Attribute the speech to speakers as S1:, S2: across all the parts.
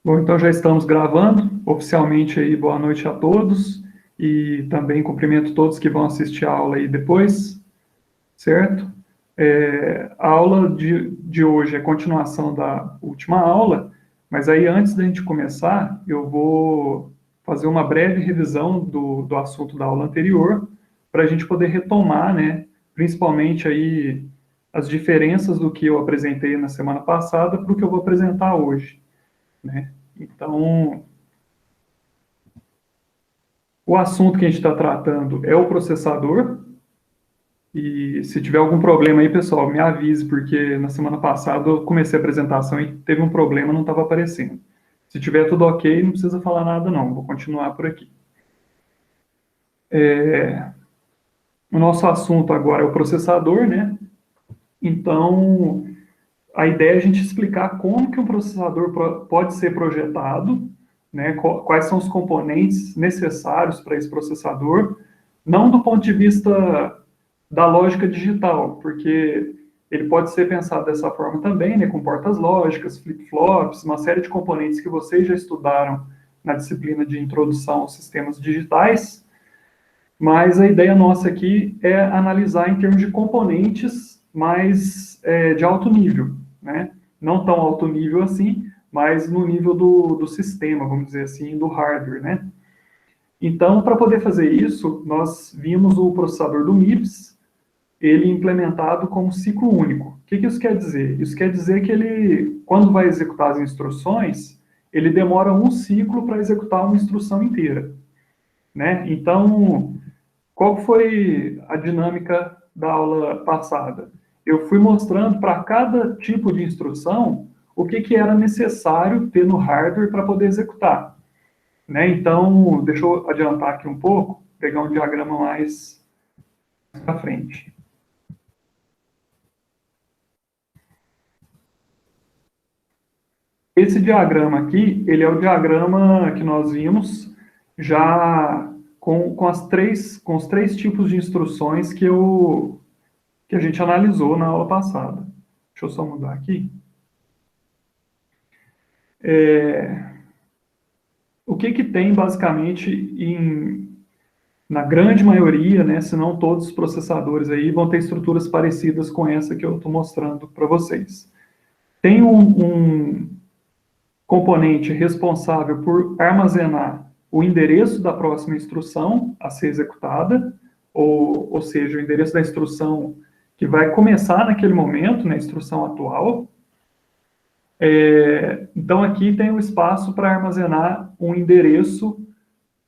S1: Bom, então já estamos gravando oficialmente aí, boa noite a todos e também cumprimento todos que vão assistir a aula aí depois, certo? A aula de hoje é continuação da última aula, mas aí antes da gente começar, eu vou fazer uma breve revisão do assunto da aula anterior, para a gente poder retomar, né, principalmente aí as diferenças do que eu apresentei na semana passada para o que eu vou apresentar hoje, né? Então, o assunto que a gente está tratando é o processador, e se tiver algum problema aí, pessoal, me avise, porque na semana passada eu comecei a apresentação e teve um problema, não estava aparecendo. Se tiver tudo ok, não precisa falar nada não, vou continuar por aqui. O nosso assunto agora é o processador, né? Então, a ideia é a gente explicar como que um processador pode ser projetado, né, quais são os componentes necessários para esse processador, não do ponto de vista da lógica digital, porque ele pode ser pensado dessa forma também, né, com portas lógicas, flip-flops, uma série de componentes que vocês já estudaram na disciplina de introdução aos sistemas digitais, mas a ideia nossa aqui é analisar em termos de componentes mais de alto nível, né? Não tão alto nível assim, mas no nível do sistema, vamos dizer assim, do hardware, né? Então, para poder fazer isso, nós vimos o processador do MIPS, ele implementado como ciclo único. O que isso quer dizer? Isso quer dizer que ele, quando vai executar as instruções, ele demora um ciclo para executar uma instrução inteira, né? Então, qual foi a dinâmica da aula passada? Eu fui mostrando para cada tipo de instrução o que era necessário ter no hardware para poder executar, né? Então, deixa eu adiantar aqui um pouco, pegar um diagrama mais para frente. Esse diagrama aqui, ele é o diagrama que nós vimos já com os três tipos de instruções que a gente analisou na aula passada. Deixa eu só mudar aqui. O que tem, basicamente, na grande maioria, né, se não todos os processadores aí, vão ter estruturas parecidas com essa que eu estou mostrando para vocês. Tem um componente responsável por armazenar o endereço da próxima instrução a ser executada, ou seja, o endereço da instrução que vai começar naquele momento, na instrução atual. Então, aqui tem um espaço para armazenar um endereço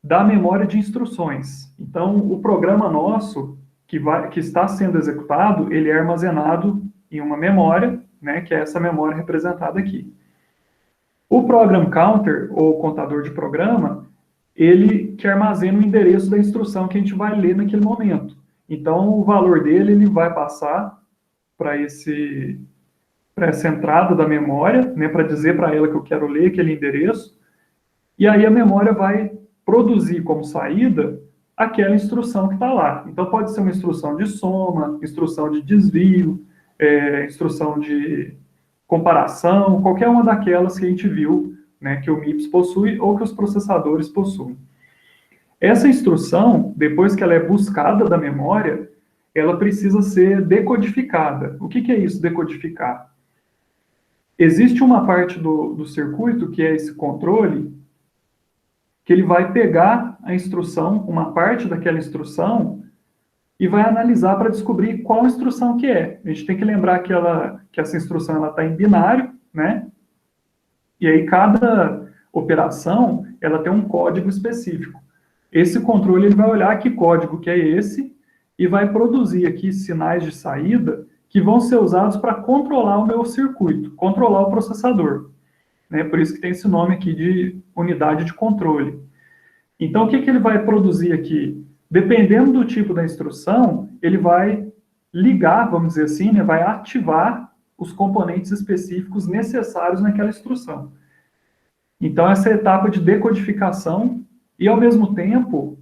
S1: da memória de instruções. Então, o programa nosso, que está sendo executado, ele é armazenado em uma memória, né, que é essa memória representada aqui. O Program Counter, ou contador de programa, ele que armazena o endereço da instrução que a gente vai ler naquele momento. Então, o valor dele, ele vai passar para essa entrada da memória, né, para dizer para ela que eu quero ler aquele endereço, e aí a memória vai produzir como saída aquela instrução que está lá. Então, pode ser uma instrução de soma, instrução de desvio, instrução de comparação, qualquer uma daquelas que a gente viu, né, que o MIPS possui ou que os processadores possuem. Essa instrução, depois que ela é buscada da memória, ela precisa ser decodificada. O que é isso, decodificar? Existe uma parte do circuito, que é esse controle, que ele vai pegar a instrução, uma parte daquela instrução, e vai analisar para descobrir qual instrução que é. A gente tem que lembrar que essa instrução está em binário, né? E aí cada operação ela tem um código específico. Esse controle ele vai olhar que código que é esse e vai produzir aqui sinais de saída que vão ser usados para controlar o meu circuito, controlar o processador, né? Por isso que tem esse nome aqui de unidade de controle. Então, o que ele vai produzir aqui? Dependendo do tipo da instrução, ele vai ligar, vamos dizer assim, né, vai ativar os componentes específicos necessários naquela instrução. Então, essa é a etapa de decodificação e, ao mesmo tempo,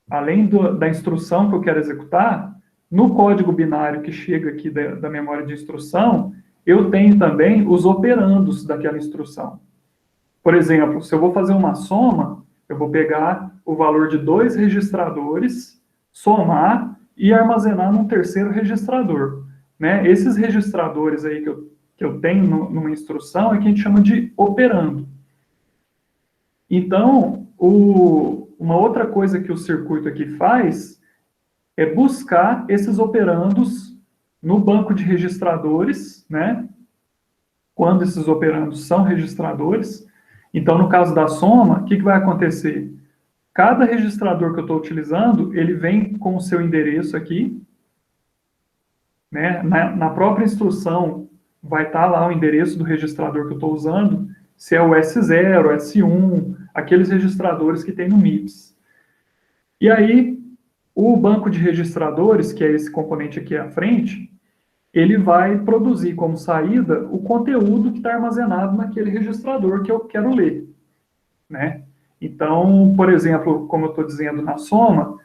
S1: além da instrução que eu quero executar, no código binário que chega aqui da memória de instrução, eu tenho também os operandos daquela instrução. Por exemplo, se eu vou fazer uma soma, eu vou pegar o valor de 2 registradores, somar e armazenar num terceiro registrador. Né? Esses registradores aí que eu tenho numa instrução é que a gente chama de operando. Então, uma outra coisa que o circuito aqui faz é buscar esses operandos no banco de registradores, né? Quando esses operandos são registradores. Então, no caso da soma, o que vai acontecer? Cada registrador que eu estou utilizando, ele vem com o seu endereço aqui, né? Na própria instrução vai estar lá o endereço do registrador que eu estou usando, se é o S0, S1, aqueles registradores que tem no MIPS. E aí, o banco de registradores, que é esse componente aqui à frente, ele vai produzir como saída o conteúdo que está armazenado naquele registrador que eu quero ler, né? Então, por exemplo, como eu estou dizendo na soma,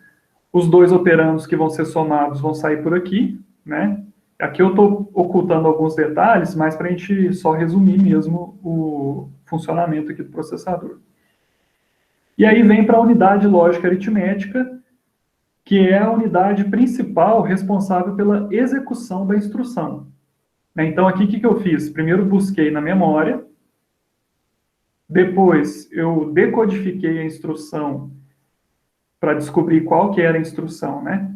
S1: os 2 operandos que vão ser somados vão sair por aqui, né? Aqui eu estou ocultando alguns detalhes, mas para a gente só resumir mesmo o funcionamento aqui do processador. E aí vem para a unidade lógica aritmética, que é a unidade principal responsável pela execução da instrução. Então, aqui o que eu fiz? Primeiro busquei na memória, depois eu decodifiquei a instrução para descobrir qual que era a instrução, né?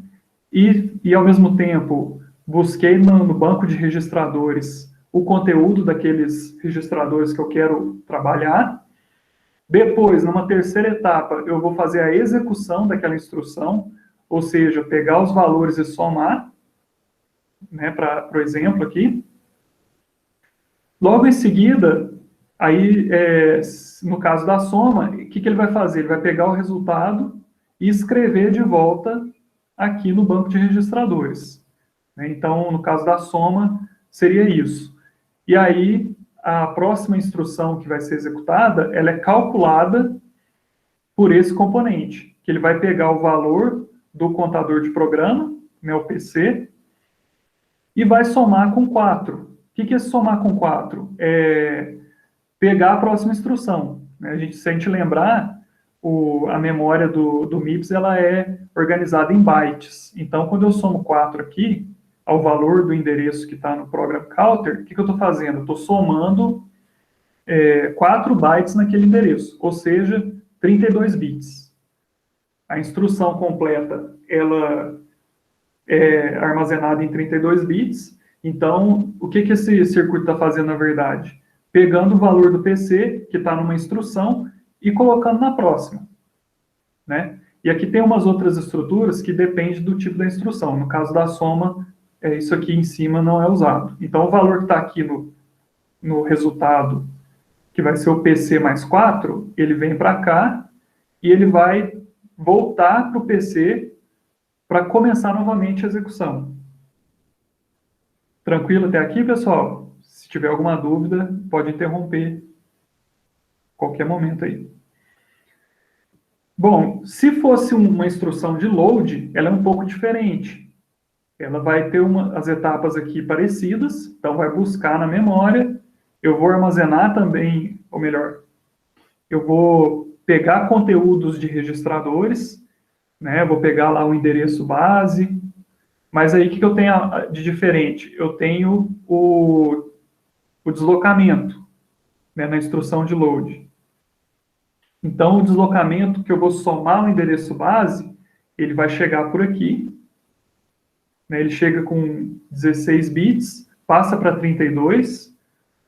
S1: E ao mesmo tempo, busquei no banco de registradores o conteúdo daqueles registradores que eu quero trabalhar. Depois, numa terceira etapa, eu vou fazer a execução daquela instrução, ou seja, pegar os valores e somar, né, para o exemplo aqui. Logo em seguida, aí, no caso da soma, o que ele vai fazer? Ele vai pegar o resultado e escrever de volta aqui no banco de registradores. Então, no caso da soma, seria isso. E aí, a próxima instrução que vai ser executada, ela é calculada por esse componente, que ele vai pegar o valor do contador de programa, né, o PC, e vai somar com 4. O que é somar com 4? É pegar a próxima instrução. Né? Se a gente lembrar, a memória do MIPS ela é organizada em bytes. Então, quando eu somo 4 aqui, ao valor do endereço que está no program counter, o que eu estou fazendo? Eu estou somando 4 bytes naquele endereço, ou seja, 32 bits. A instrução completa, ela é armazenada em 32 bits. Então, o que esse circuito está fazendo, na verdade? Pegando o valor do PC, que está numa instrução, e colocando na próxima. Né? E aqui tem umas outras estruturas que dependem do tipo da instrução. No caso da soma, isso aqui em cima não é usado. Então, o valor que está aqui no resultado, que vai ser o PC mais 4, ele vem para cá e ele vai voltar para o PC para começar novamente a execução. Tranquilo até aqui, pessoal? Se tiver alguma dúvida, pode interromper a qualquer momento aí. Bom, se fosse uma instrução de load, ela é um pouco diferente. Ela vai ter as etapas aqui parecidas, então vai buscar na memória, eu vou armazenar também, ou melhor, eu vou pegar conteúdos de registradores, né, vou pegar lá o endereço base, mas aí o que eu tenho de diferente? Eu tenho o deslocamento, né, na instrução de load. Então, o deslocamento que eu vou somar o endereço base, ele vai chegar por aqui, né, ele chega com 16 bits, passa para 32,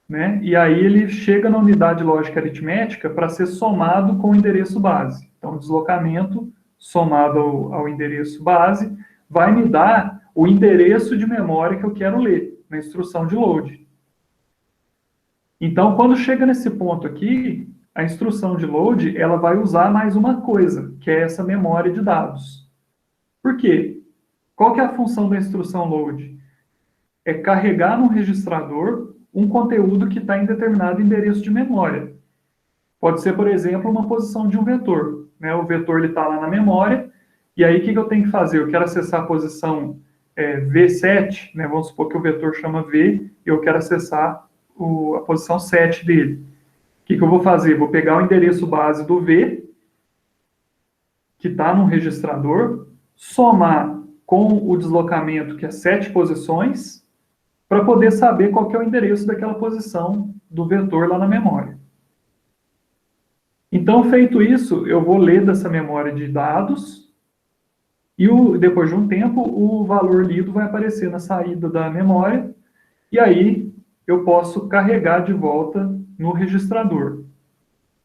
S1: né, e aí ele chega na unidade lógica aritmética para ser somado com o endereço base. Então, o deslocamento somado ao endereço base vai me dar o endereço de memória que eu quero ler, na instrução de load. Então, quando chega nesse ponto aqui, a instrução de load, ela vai usar mais uma coisa, que é essa memória de dados. Por quê? Qual que é a função da instrução load? É carregar no registrador um conteúdo que está em determinado endereço de memória. Pode ser, por exemplo, uma posição de um vetor. Né? O vetor está lá na memória, e aí o que eu tenho que fazer? Eu quero acessar a posição V7, né? Vamos supor que o vetor chama V, e eu quero acessar a posição 7 dele. que eu vou fazer? Vou pegar o endereço base do V, que está no registrador, somar com o deslocamento, que é 7 posições, para poder saber qual que é o endereço daquela posição do vetor lá na memória. Então, feito isso, eu vou ler dessa memória de dados e depois de um tempo o valor lido vai aparecer na saída da memória e aí eu posso carregar de volta no registrador,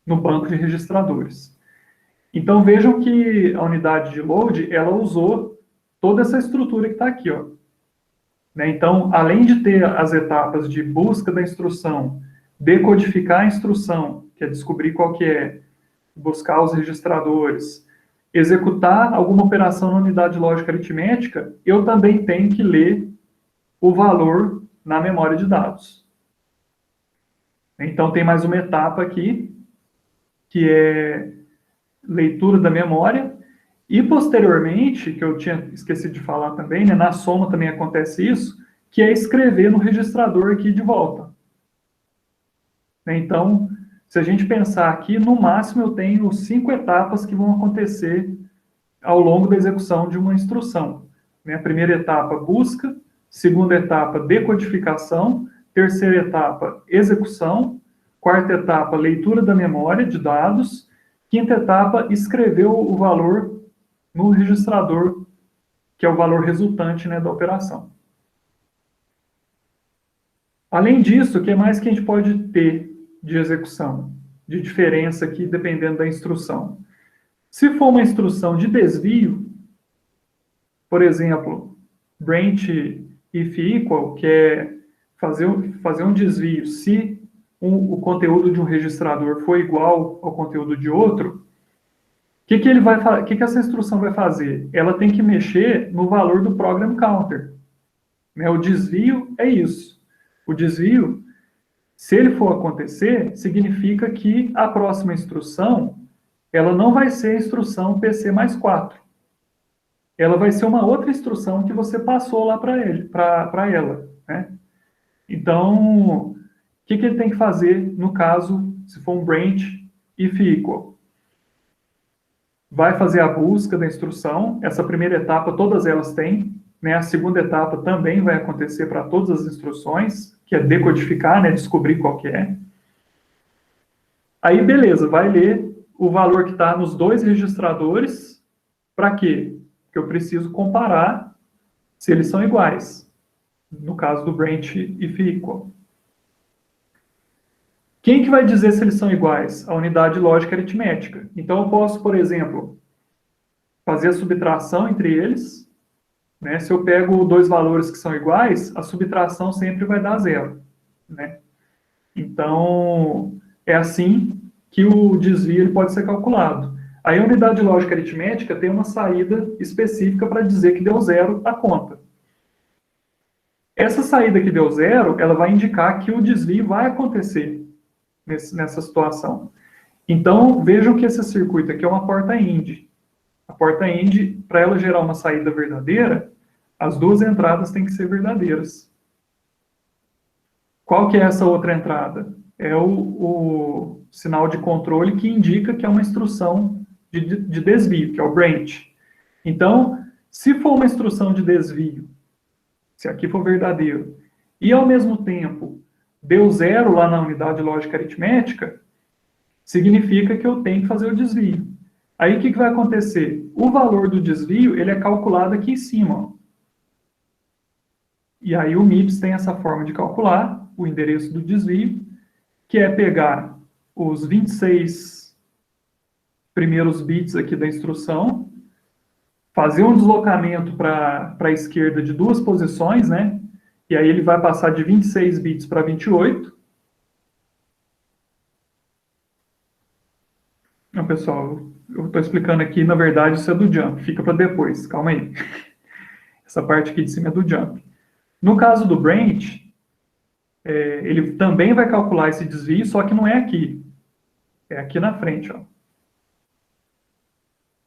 S1: no banco de registradores. Então, vejam que a unidade de load, ela usou toda essa estrutura que está aqui, ó. Então, além de ter as etapas de busca da instrução, decodificar a instrução, que é descobrir qual que é, buscar os registradores, executar alguma operação na unidade lógica aritmética, eu também tenho que ler o valor na memória de dados. Então, tem mais uma etapa aqui, que é leitura da memória, e posteriormente, que eu tinha esquecido de falar também, né, na soma também acontece isso, que é escrever no registrador aqui de volta. Então, se a gente pensar aqui, no máximo eu tenho 5 etapas que vão acontecer ao longo da execução de uma instrução. A primeira etapa, busca. Segunda etapa, decodificação. Terceira etapa, execução. Quarta etapa, leitura da memória de dados. Quinta etapa, escrever o valor no registrador, que é o valor resultante, né, da operação. Além disso, o que mais que a gente pode ter de execução, de diferença aqui, dependendo da instrução? Se for uma instrução de desvio, por exemplo, branch if equal, que é fazer um desvio se o conteúdo de um registrador for igual ao conteúdo de outro, o que essa instrução vai fazer? Ela tem que mexer no valor do program counter. O desvio é isso. O desvio, se ele for acontecer, significa que a próxima instrução, ela não vai ser a instrução PC mais 4. Ela vai ser uma outra instrução que você passou lá para ela. Né? Então, o que ele tem que fazer no caso, se for um branch if equal? Vai fazer a busca da instrução, essa primeira etapa todas elas têm, né? A segunda etapa também vai acontecer para todas as instruções, que é decodificar, né? Descobrir qual que é. Aí, beleza, vai ler o valor que está nos 2 registradores, para quê? Porque eu preciso comparar se eles são iguais, no caso do branch if equal. Quem que vai dizer se eles são iguais? A unidade lógica aritmética. Então, eu posso, por exemplo, fazer a subtração entre eles. Né? Se eu pego 2 valores que são iguais, a subtração sempre vai dar 0. Né? Então, é assim que o desvio ele pode ser calculado. Aí a unidade lógica aritmética tem uma saída específica para dizer que deu 0 a conta. Essa saída que deu 0, ela vai indicar que o desvio vai acontecer nessa situação. Então, vejam que esse circuito aqui é uma porta IND. A porta IND, para ela gerar uma saída verdadeira, as 2 entradas têm que ser verdadeiras. Qual que é essa outra entrada? É o sinal de controle que indica que é uma instrução de desvio, que é o branch. Então, se for uma instrução de desvio, se aqui for verdadeiro, e ao mesmo tempo deu 0 lá na unidade lógica aritmética, significa que eu tenho que fazer o desvio. Aí o que vai acontecer? O valor do desvio ele é calculado aqui em cima. Ó. E aí o MIPS tem essa forma de calcular o endereço do desvio, que é pegar os 26 primeiros bits aqui da instrução, fazer um deslocamento para a esquerda de 2 posições, né? E aí ele vai passar de 26 bits para 28. Não, pessoal, eu estou explicando aqui, na verdade, isso é do jump. Fica para depois, calma aí. Essa parte aqui de cima é do jump. No caso do branch, ele também vai calcular esse desvio, só que não é aqui. É aqui na frente, ó.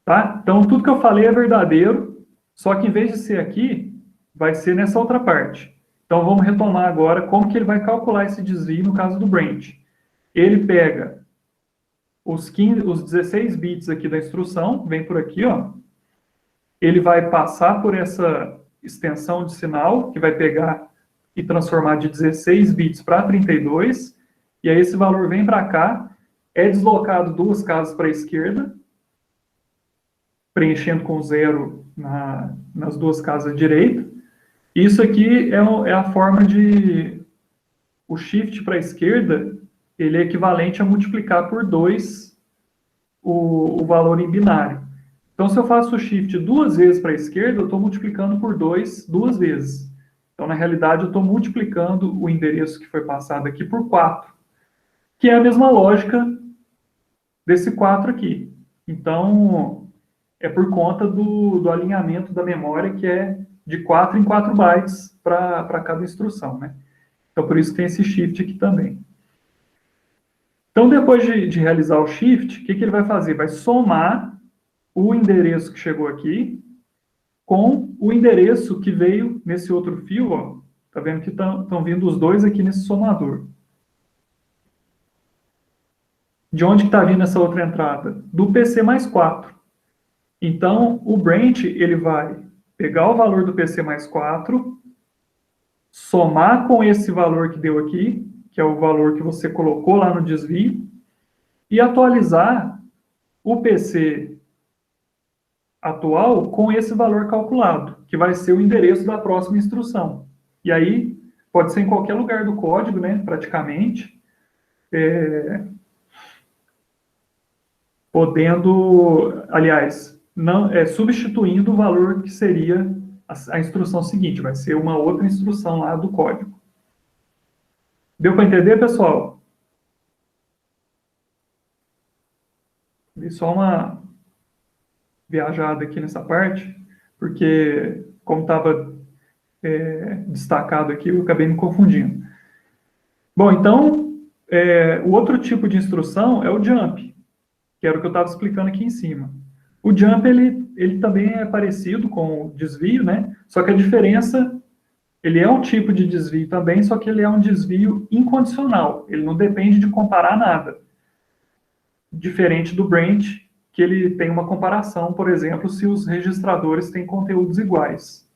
S1: Tá? Então, tudo que eu falei é verdadeiro, só que em vez de ser aqui, vai ser nessa outra parte. Então, vamos retomar agora como que ele vai calcular esse desvio no caso do branch. ele pega os 16 bits aqui da instrução, vem por aqui, ó. Ele vai passar por essa extensão de sinal, que vai pegar e transformar de 16 bits para 32, e aí esse valor vem para cá, é deslocado 2 casas para a esquerda, preenchendo com 0 nas 2 casas à direita. Isso aqui é a forma de... O shift para a esquerda, ele é equivalente a multiplicar por 2 o valor em binário. Então, se eu faço o shift 2 vezes para a esquerda, eu estou multiplicando por 2 duas vezes. Então, na realidade, eu estou multiplicando o endereço que foi passado aqui por 4, que é a mesma lógica desse 4 aqui. Então, é por conta do alinhamento da memória, que é de 4 em 4 bytes para cada instrução, né? Então, por isso tem esse shift aqui também. Então, depois de realizar o shift, o que ele vai fazer? Vai somar o endereço que chegou aqui com o endereço que veio nesse outro fio, ó. Tá vendo que estão vindo os dois aqui nesse somador. De onde que está vindo essa outra entrada? Do PC mais 4. Então, o branch, ele vai pegar o valor do PC mais 4, somar com esse valor que deu aqui, que é o valor que você colocou lá no desvio, e atualizar o PC atual com esse valor calculado, que vai ser o endereço da próxima instrução. E aí, pode ser em qualquer lugar do código, né, praticamente, aliás, substituindo o valor que seria a instrução seguinte, vai ser uma outra instrução lá do código. Deu para entender, pessoal? Dei só uma viajada aqui nessa parte, porque, como estava destacado aqui, eu acabei me confundindo. Bom, então, o outro tipo de instrução é o jump, que era o que eu estava explicando aqui em cima. O jump, ele também é parecido com o desvio, né? Só que a diferença, ele é um tipo de desvio também, só que ele é um desvio incondicional. Ele não depende de comparar nada. Diferente do branch, que ele tem uma comparação, por exemplo, se os registradores têm conteúdos iguais.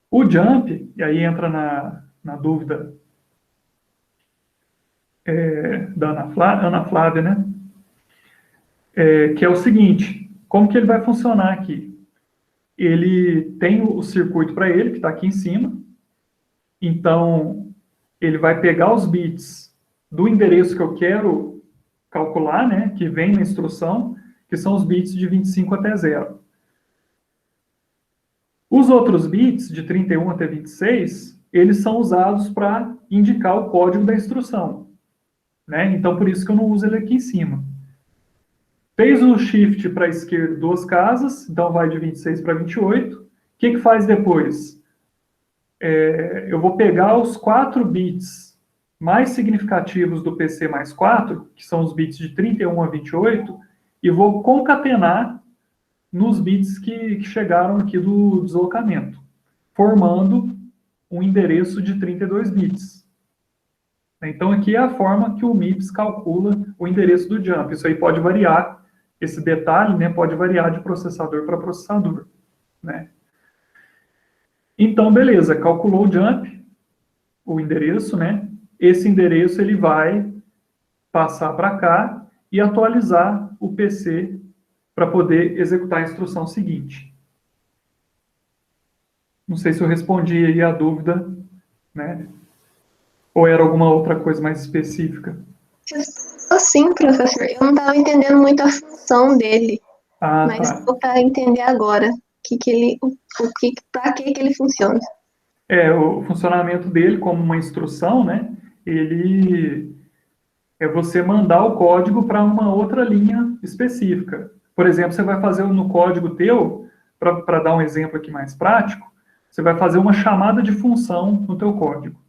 S1: O jump, e aí entra na dúvida da Ana Flávia, né? Que é o seguinte, como que ele vai funcionar aqui? Ele tem o circuito para ele, que está aqui em cima, então ele vai pegar os bits do endereço que eu quero calcular, né, que vem na instrução, que são os bits de 25 até 0. Os outros bits, de 31 até 26, eles são usados para indicar o código da instrução, né? Então, por isso que eu não uso ele aqui em cima. Fez o shift para a esquerda 2 casas, então vai de 26 para 28. O que faz depois? Eu vou pegar os 4 bits mais significativos do PC mais 4, que são os bits de 31 a 28, e vou concatenar nos bits que chegaram aqui do deslocamento, formando um endereço de 32 bits. Então, aqui é a forma que o MIPS calcula o endereço do jump. Isso aí pode variar, esse detalhe, né, pode variar de processador para processador, né? Então, beleza, calculou o jump, o endereço, né? Esse endereço ele vai passar para cá e atualizar o PC para poder executar a instrução seguinte. Não sei se eu respondi aí a dúvida, né? Ou era alguma outra coisa mais específica?
S2: Sim, professor. Eu não estava entendendo muito a função dele, mas
S1: Tá.
S2: vou para entender agora para que ele funciona.
S1: O funcionamento dele como uma instrução, né? Ele é você mandar o código para uma outra linha específica. Por exemplo, você vai fazer no código teu, para dar um exemplo aqui mais prático, você vai fazer uma chamada de função no teu código.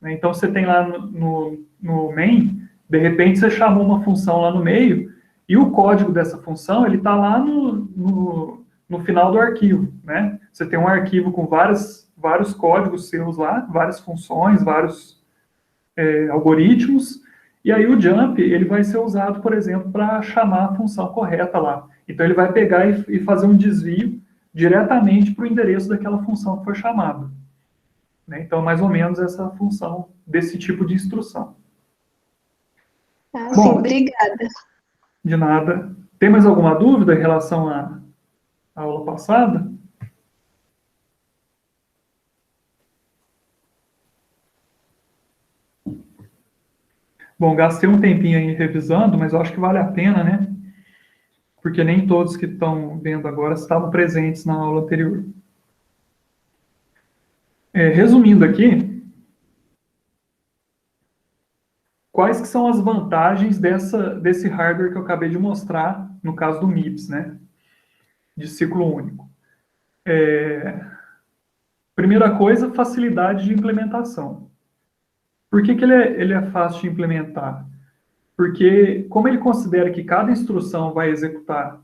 S1: Então, você tem lá no main, de repente você chamou uma função lá no meio, e o código dessa função, ele está lá no final do arquivo, né? Você tem um arquivo com vários códigos seus lá, várias funções, vários algoritmos, E aí o jump, ele vai ser usado, por exemplo, para chamar a função correta lá. Então ele vai pegar e fazer um desvio diretamente para o endereço daquela função que foi chamada. Né? Então, mais ou menos essa função desse tipo de instrução.
S2: Ah, sim, obrigada.
S1: De nada. Tem mais alguma dúvida em relação à aula passada? Bom, gastei um tempinho aí revisando, mas eu acho que vale a pena, né? Porque nem todos que estão vendo agora estavam presentes na aula anterior. Resumindo aqui, quais que são as vantagens desse hardware que eu acabei de mostrar, no caso do MIPS, né? De ciclo único. Primeira coisa, facilidade de implementação. Por que ele é fácil de implementar? Porque, como ele considera que cada instrução vai executar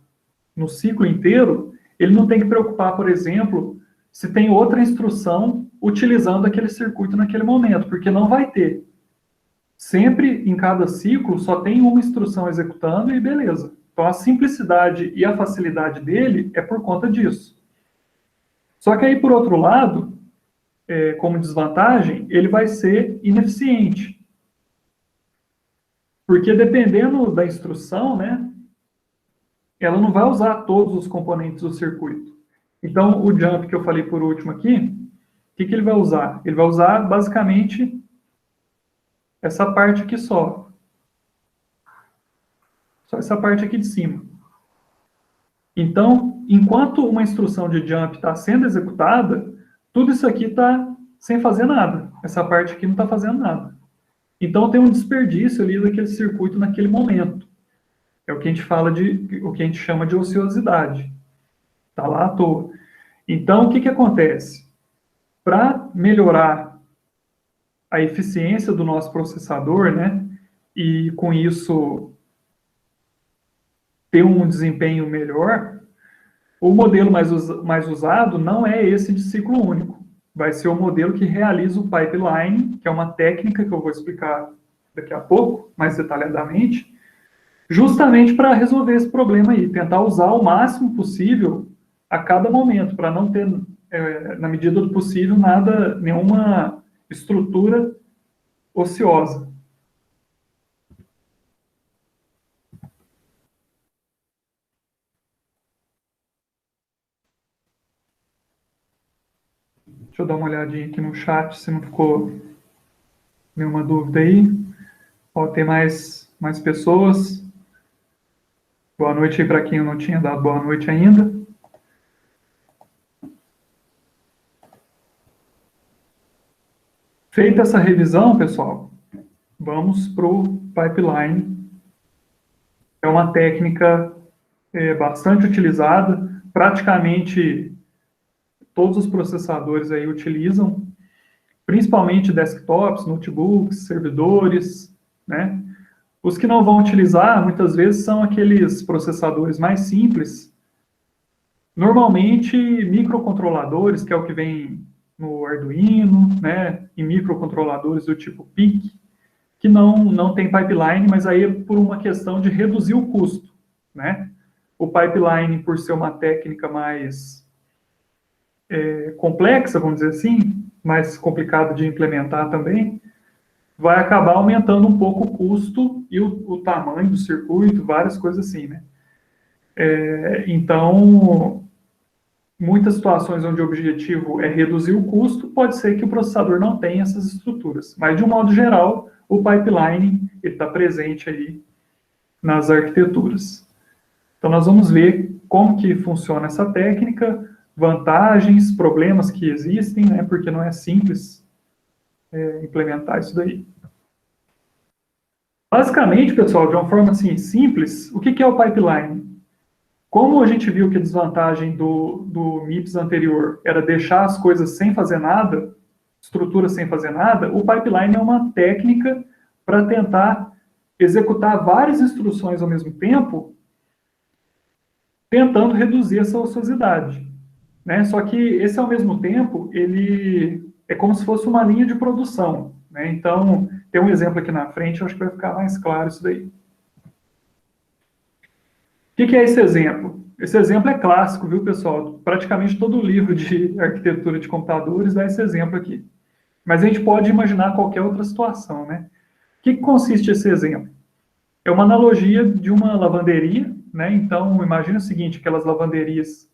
S1: no ciclo inteiro, ele não tem que preocupar, por exemplo, se tem outra instrução utilizando aquele circuito naquele momento, porque não vai ter. Sempre, em cada ciclo, só tem uma instrução executando e beleza. Então, a simplicidade e a facilidade dele é por conta disso. Só que aí, por outro lado, como desvantagem, ele vai ser ineficiente. Porque dependendo da instrução, né, ela não vai usar todos os componentes do circuito. Então, o jump que eu falei por último aqui, o que ele vai usar? Ele vai usar, basicamente, essa parte aqui só. Só essa parte aqui de cima. Então, enquanto uma instrução de jump está sendo executada, tudo isso aqui está sem fazer nada. Essa parte aqui não está fazendo nada. Então, tem um desperdício ali daquele circuito naquele momento. É o que a gente o que a gente chama de ociosidade. Está lá à toa. Então, o que acontece? Para melhorar a eficiência do nosso processador, né, e com isso ter um desempenho melhor, o modelo mais usado não é esse de ciclo único. Vai ser o modelo que realiza o pipeline, que é uma técnica que eu vou explicar daqui a pouco, mais detalhadamente, justamente para resolver esse problema aí, tentar usar o máximo possível a cada momento, para não ter, na medida do possível, nenhuma estrutura ociosa. Deixa eu dar uma olhadinha aqui no chat, se não ficou nenhuma dúvida aí. Ó, tem mais pessoas. Boa noite aí para quem eu não tinha dado boa noite ainda. Feita essa revisão, pessoal, vamos para o pipeline. É uma técnica bastante utilizada, praticamente todos os processadores aí utilizam, principalmente desktops, notebooks, servidores, né? Os que não vão utilizar, muitas vezes, são aqueles processadores mais simples, normalmente microcontroladores, que é o que vem no Arduino, né? E microcontroladores do tipo PIC, que não tem pipeline, mas aí é por uma questão de reduzir o custo, né? O pipeline, por ser uma técnica mais complexa, vamos dizer assim, mais complicada de implementar também, vai acabar aumentando um pouco o custo e o tamanho do circuito, várias coisas assim, né? Então, muitas situações onde o objetivo é reduzir o custo, pode ser que o processador não tenha essas estruturas. Mas, de um modo geral, o pipeline está presente aí nas arquiteturas. Então, nós vamos ver como que funciona essa técnica, vantagens, problemas que existem, né, porque não é simples implementar isso daí. Basicamente, pessoal, de uma forma assim simples, o que é o pipeline? Como a gente viu que a desvantagem do MIPS anterior era deixar as coisas sem fazer nada, estrutura sem fazer nada, o pipeline é uma técnica para tentar executar várias instruções ao mesmo tempo, tentando reduzir essa ociosidade. Né? Só que esse, ao mesmo tempo, ele é como se fosse uma linha de produção. né? Então, tem um exemplo aqui na frente, eu acho que vai ficar mais claro isso daí. O que é esse exemplo? Esse exemplo é clássico, viu, pessoal? Praticamente todo livro de arquitetura de computadores dá esse exemplo aqui. Mas a gente pode imaginar qualquer outra situação, né? O que consiste esse exemplo? É uma analogia de uma lavanderia, né? Então, imagina o seguinte, aquelas lavanderias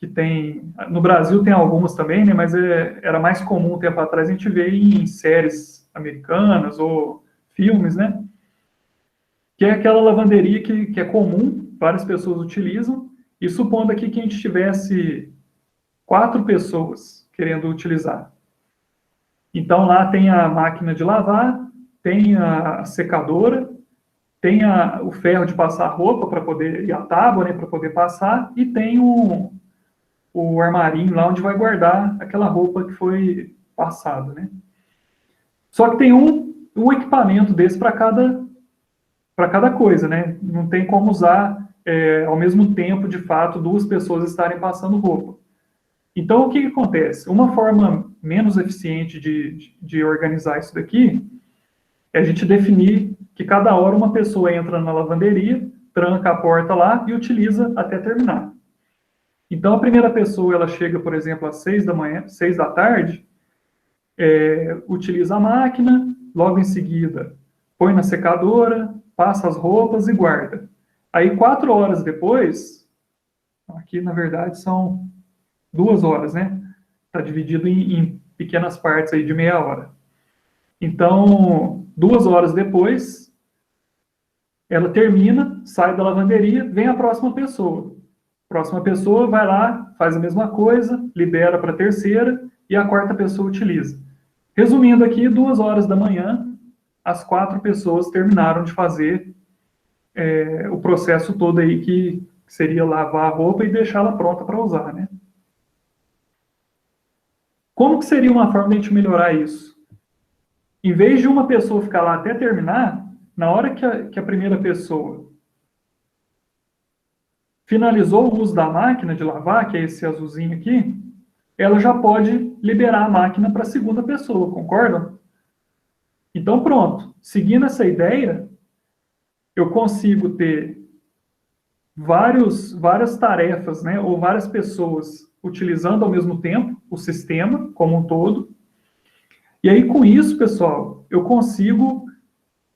S1: que tem... No Brasil tem algumas também, né? Mas era mais comum um tempo atrás a gente ver em séries americanas ou filmes, né? Que é aquela lavanderia que é comum, várias pessoas utilizam, e supondo aqui que a gente tivesse 4 pessoas querendo utilizar. Então, lá tem a máquina de lavar, tem a secadora, tem o ferro de passar roupa para poder, e a tábua, né, para poder passar, e tem o armarinho lá onde vai guardar aquela roupa que foi passada, né? Só que tem um equipamento desse para cada coisa, né? Não tem como usar ao mesmo tempo, de fato, 2 pessoas estarem passando roupa. Então, o que acontece? Uma forma menos eficiente de organizar isso daqui é a gente definir que cada hora uma pessoa entra na lavanderia, tranca a porta lá e utiliza até terminar. Então, a primeira pessoa, ela chega, por exemplo, às 6 da manhã, 6 da tarde, utiliza a máquina, logo em seguida põe na secadora, passa as roupas e guarda. Aí, 4 horas depois, aqui na verdade são 2 horas, né? Está dividido em pequenas partes aí de meia hora. Então, 2 horas depois, ela termina, sai da lavanderia, vem a próxima pessoa. A próxima pessoa vai lá, faz a mesma coisa, libera para a terceira e a quarta pessoa utiliza. Resumindo aqui, 2 horas da manhã, as 4 pessoas terminaram de fazer o processo todo aí que seria lavar a roupa e deixá-la pronta para usar, né? Como que seria uma forma de a gente melhorar isso? Em vez de uma pessoa ficar lá até terminar, na hora que a primeira pessoa finalizou o uso da máquina de lavar, que é esse azulzinho aqui, ela já pode liberar a máquina para a segunda pessoa, concordam? Então, pronto. Seguindo essa ideia, eu consigo ter várias tarefas, né, ou várias pessoas utilizando ao mesmo tempo o sistema como um todo. E aí, com isso, pessoal, eu consigo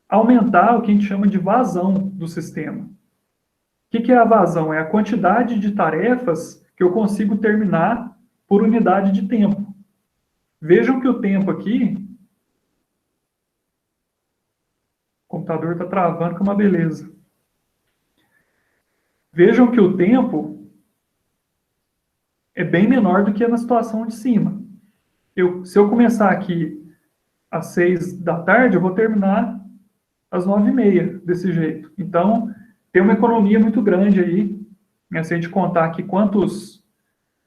S1: aumentar o que a gente chama de vazão do sistema. O que é a vazão? É a quantidade de tarefas que eu consigo terminar por unidade de tempo. Vejam que o tempo aqui... O computador está travando, que é uma beleza. Vejam que o tempo é bem menor do que na situação de cima. Se eu começar aqui às 6 da tarde, eu vou terminar às 9h30, desse jeito. Então, tem uma economia muito grande aí, né? Se a gente contar aqui quantos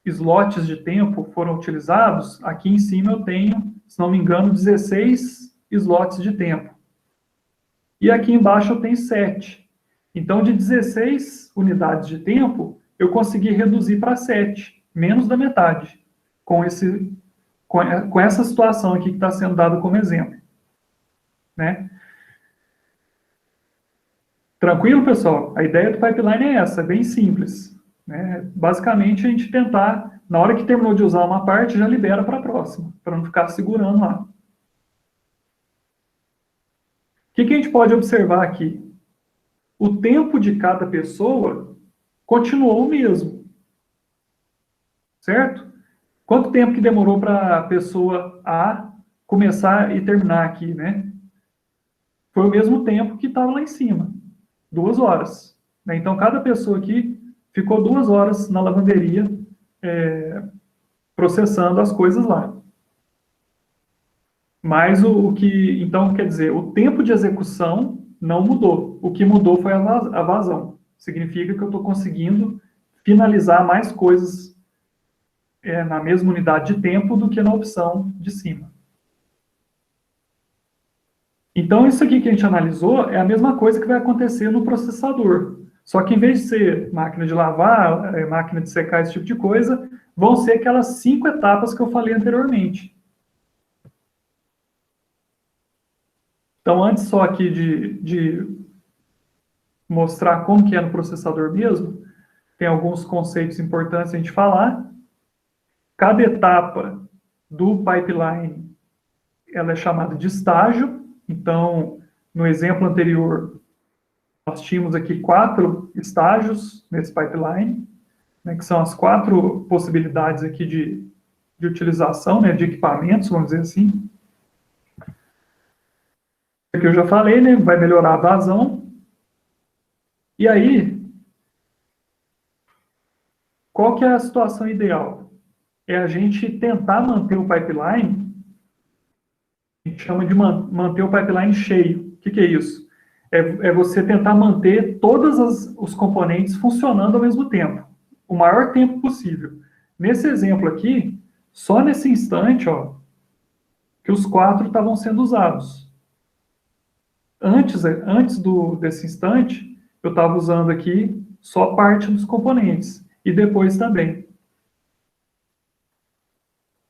S1: slots de tempo foram utilizados, aqui em cima eu tenho, se não me engano, 16 slots de tempo. E aqui embaixo eu tenho 7. Então, de 16 unidades de tempo, eu consegui reduzir para 7, menos da metade, com essa situação aqui que está sendo dada como exemplo, né? Tranquilo, pessoal? A ideia do pipeline é essa, é bem simples, né? Basicamente, a gente tentar, na hora que terminou de usar uma parte, já libera para a próxima, para não ficar segurando lá. O que a gente pode observar aqui? O tempo de cada pessoa continuou o mesmo, certo? Quanto tempo que demorou para a pessoa A começar e terminar aqui, né? Foi o mesmo tempo que estava lá em cima, 2 horas. Né? Então, cada pessoa aqui ficou 2 horas na lavanderia processando as coisas lá. Mas então, quer dizer, o tempo de execução não mudou. O que mudou foi a vazão. Significa que eu estou conseguindo finalizar mais coisas na mesma unidade de tempo do que na opção de cima. Então, isso aqui que a gente analisou é a mesma coisa que vai acontecer no processador. Só que, em vez de ser máquina de lavar, máquina de secar, esse tipo de coisa, vão ser aquelas 5 etapas que eu falei anteriormente. Então, antes só aqui de mostrar como que é no processador mesmo, tem alguns conceitos importantes a gente falar. Cada etapa do pipeline, ela é chamada de estágio. Então, no exemplo anterior, nós tínhamos aqui 4 estágios nesse pipeline, né, que são as 4 possibilidades aqui de utilização, né, de equipamentos, vamos dizer assim. Aqui eu já falei, né, vai melhorar a vazão. E aí, qual que é a situação ideal? É a gente tentar manter o pipeline, a gente chama de manter o pipeline cheio. O que é isso? É você tentar manter todos os componentes funcionando ao mesmo tempo, o maior tempo possível. Nesse exemplo aqui, só nesse instante, ó, que os 4 estavam sendo usados. Antes desse instante, eu estava usando aqui só parte dos componentes, e depois também.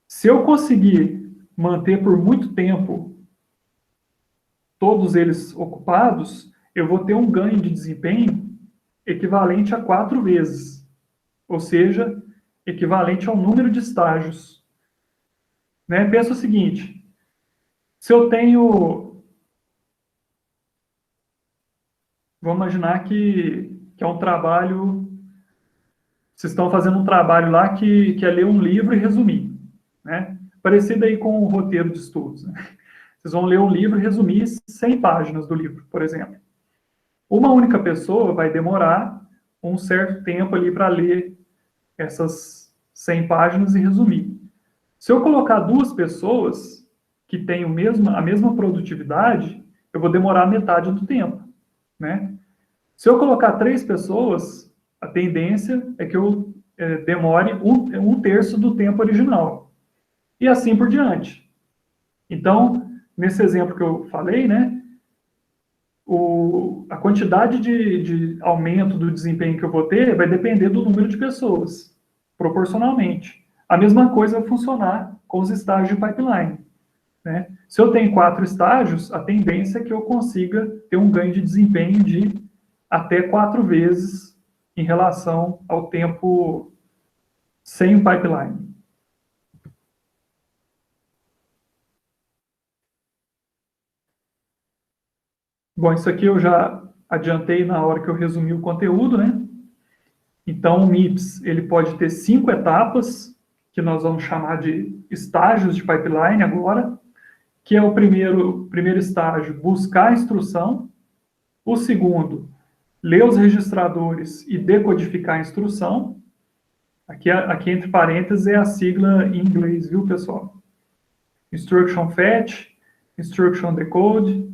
S1: Se eu conseguir manter por muito tempo todos eles ocupados, eu vou ter um ganho de desempenho equivalente a 4 vezes, ou seja, equivalente ao número de estágios. Né? Pensa o seguinte, se eu tenho... Vamos imaginar que é um trabalho... Vocês estão fazendo um trabalho lá que é ler um livro e resumir, né? Parecido aí com o roteiro de estudos, né? Vocês vão ler um livro e resumir 100 páginas do livro, por exemplo. Uma única pessoa vai demorar um certo tempo ali para ler essas 100 páginas e resumir. Se eu colocar 2 pessoas que têm a mesma produtividade, eu vou demorar metade do tempo, né? Se eu colocar 3 pessoas, a tendência é que eu demore um terço do tempo original. E assim por diante. Então, nesse exemplo que eu falei, né, a quantidade de aumento do desempenho que eu vou ter vai depender do número de pessoas, proporcionalmente. A mesma coisa vai funcionar com os estágios de pipeline, né? Se eu tenho 4 estágios, a tendência é que eu consiga ter um ganho de desempenho de até 4 vezes em relação ao tempo sem o pipeline. Bom, isso aqui eu já adiantei na hora que eu resumi o conteúdo, né? Então, o MIPS, ele pode ter 5 etapas, que nós vamos chamar de estágios de pipeline agora, que é o primeiro estágio, buscar a instrução. O segundo, ler os registradores e decodificar a instrução. Aqui entre parênteses é a sigla em inglês, viu, pessoal? Instruction Fetch, Instruction Decode.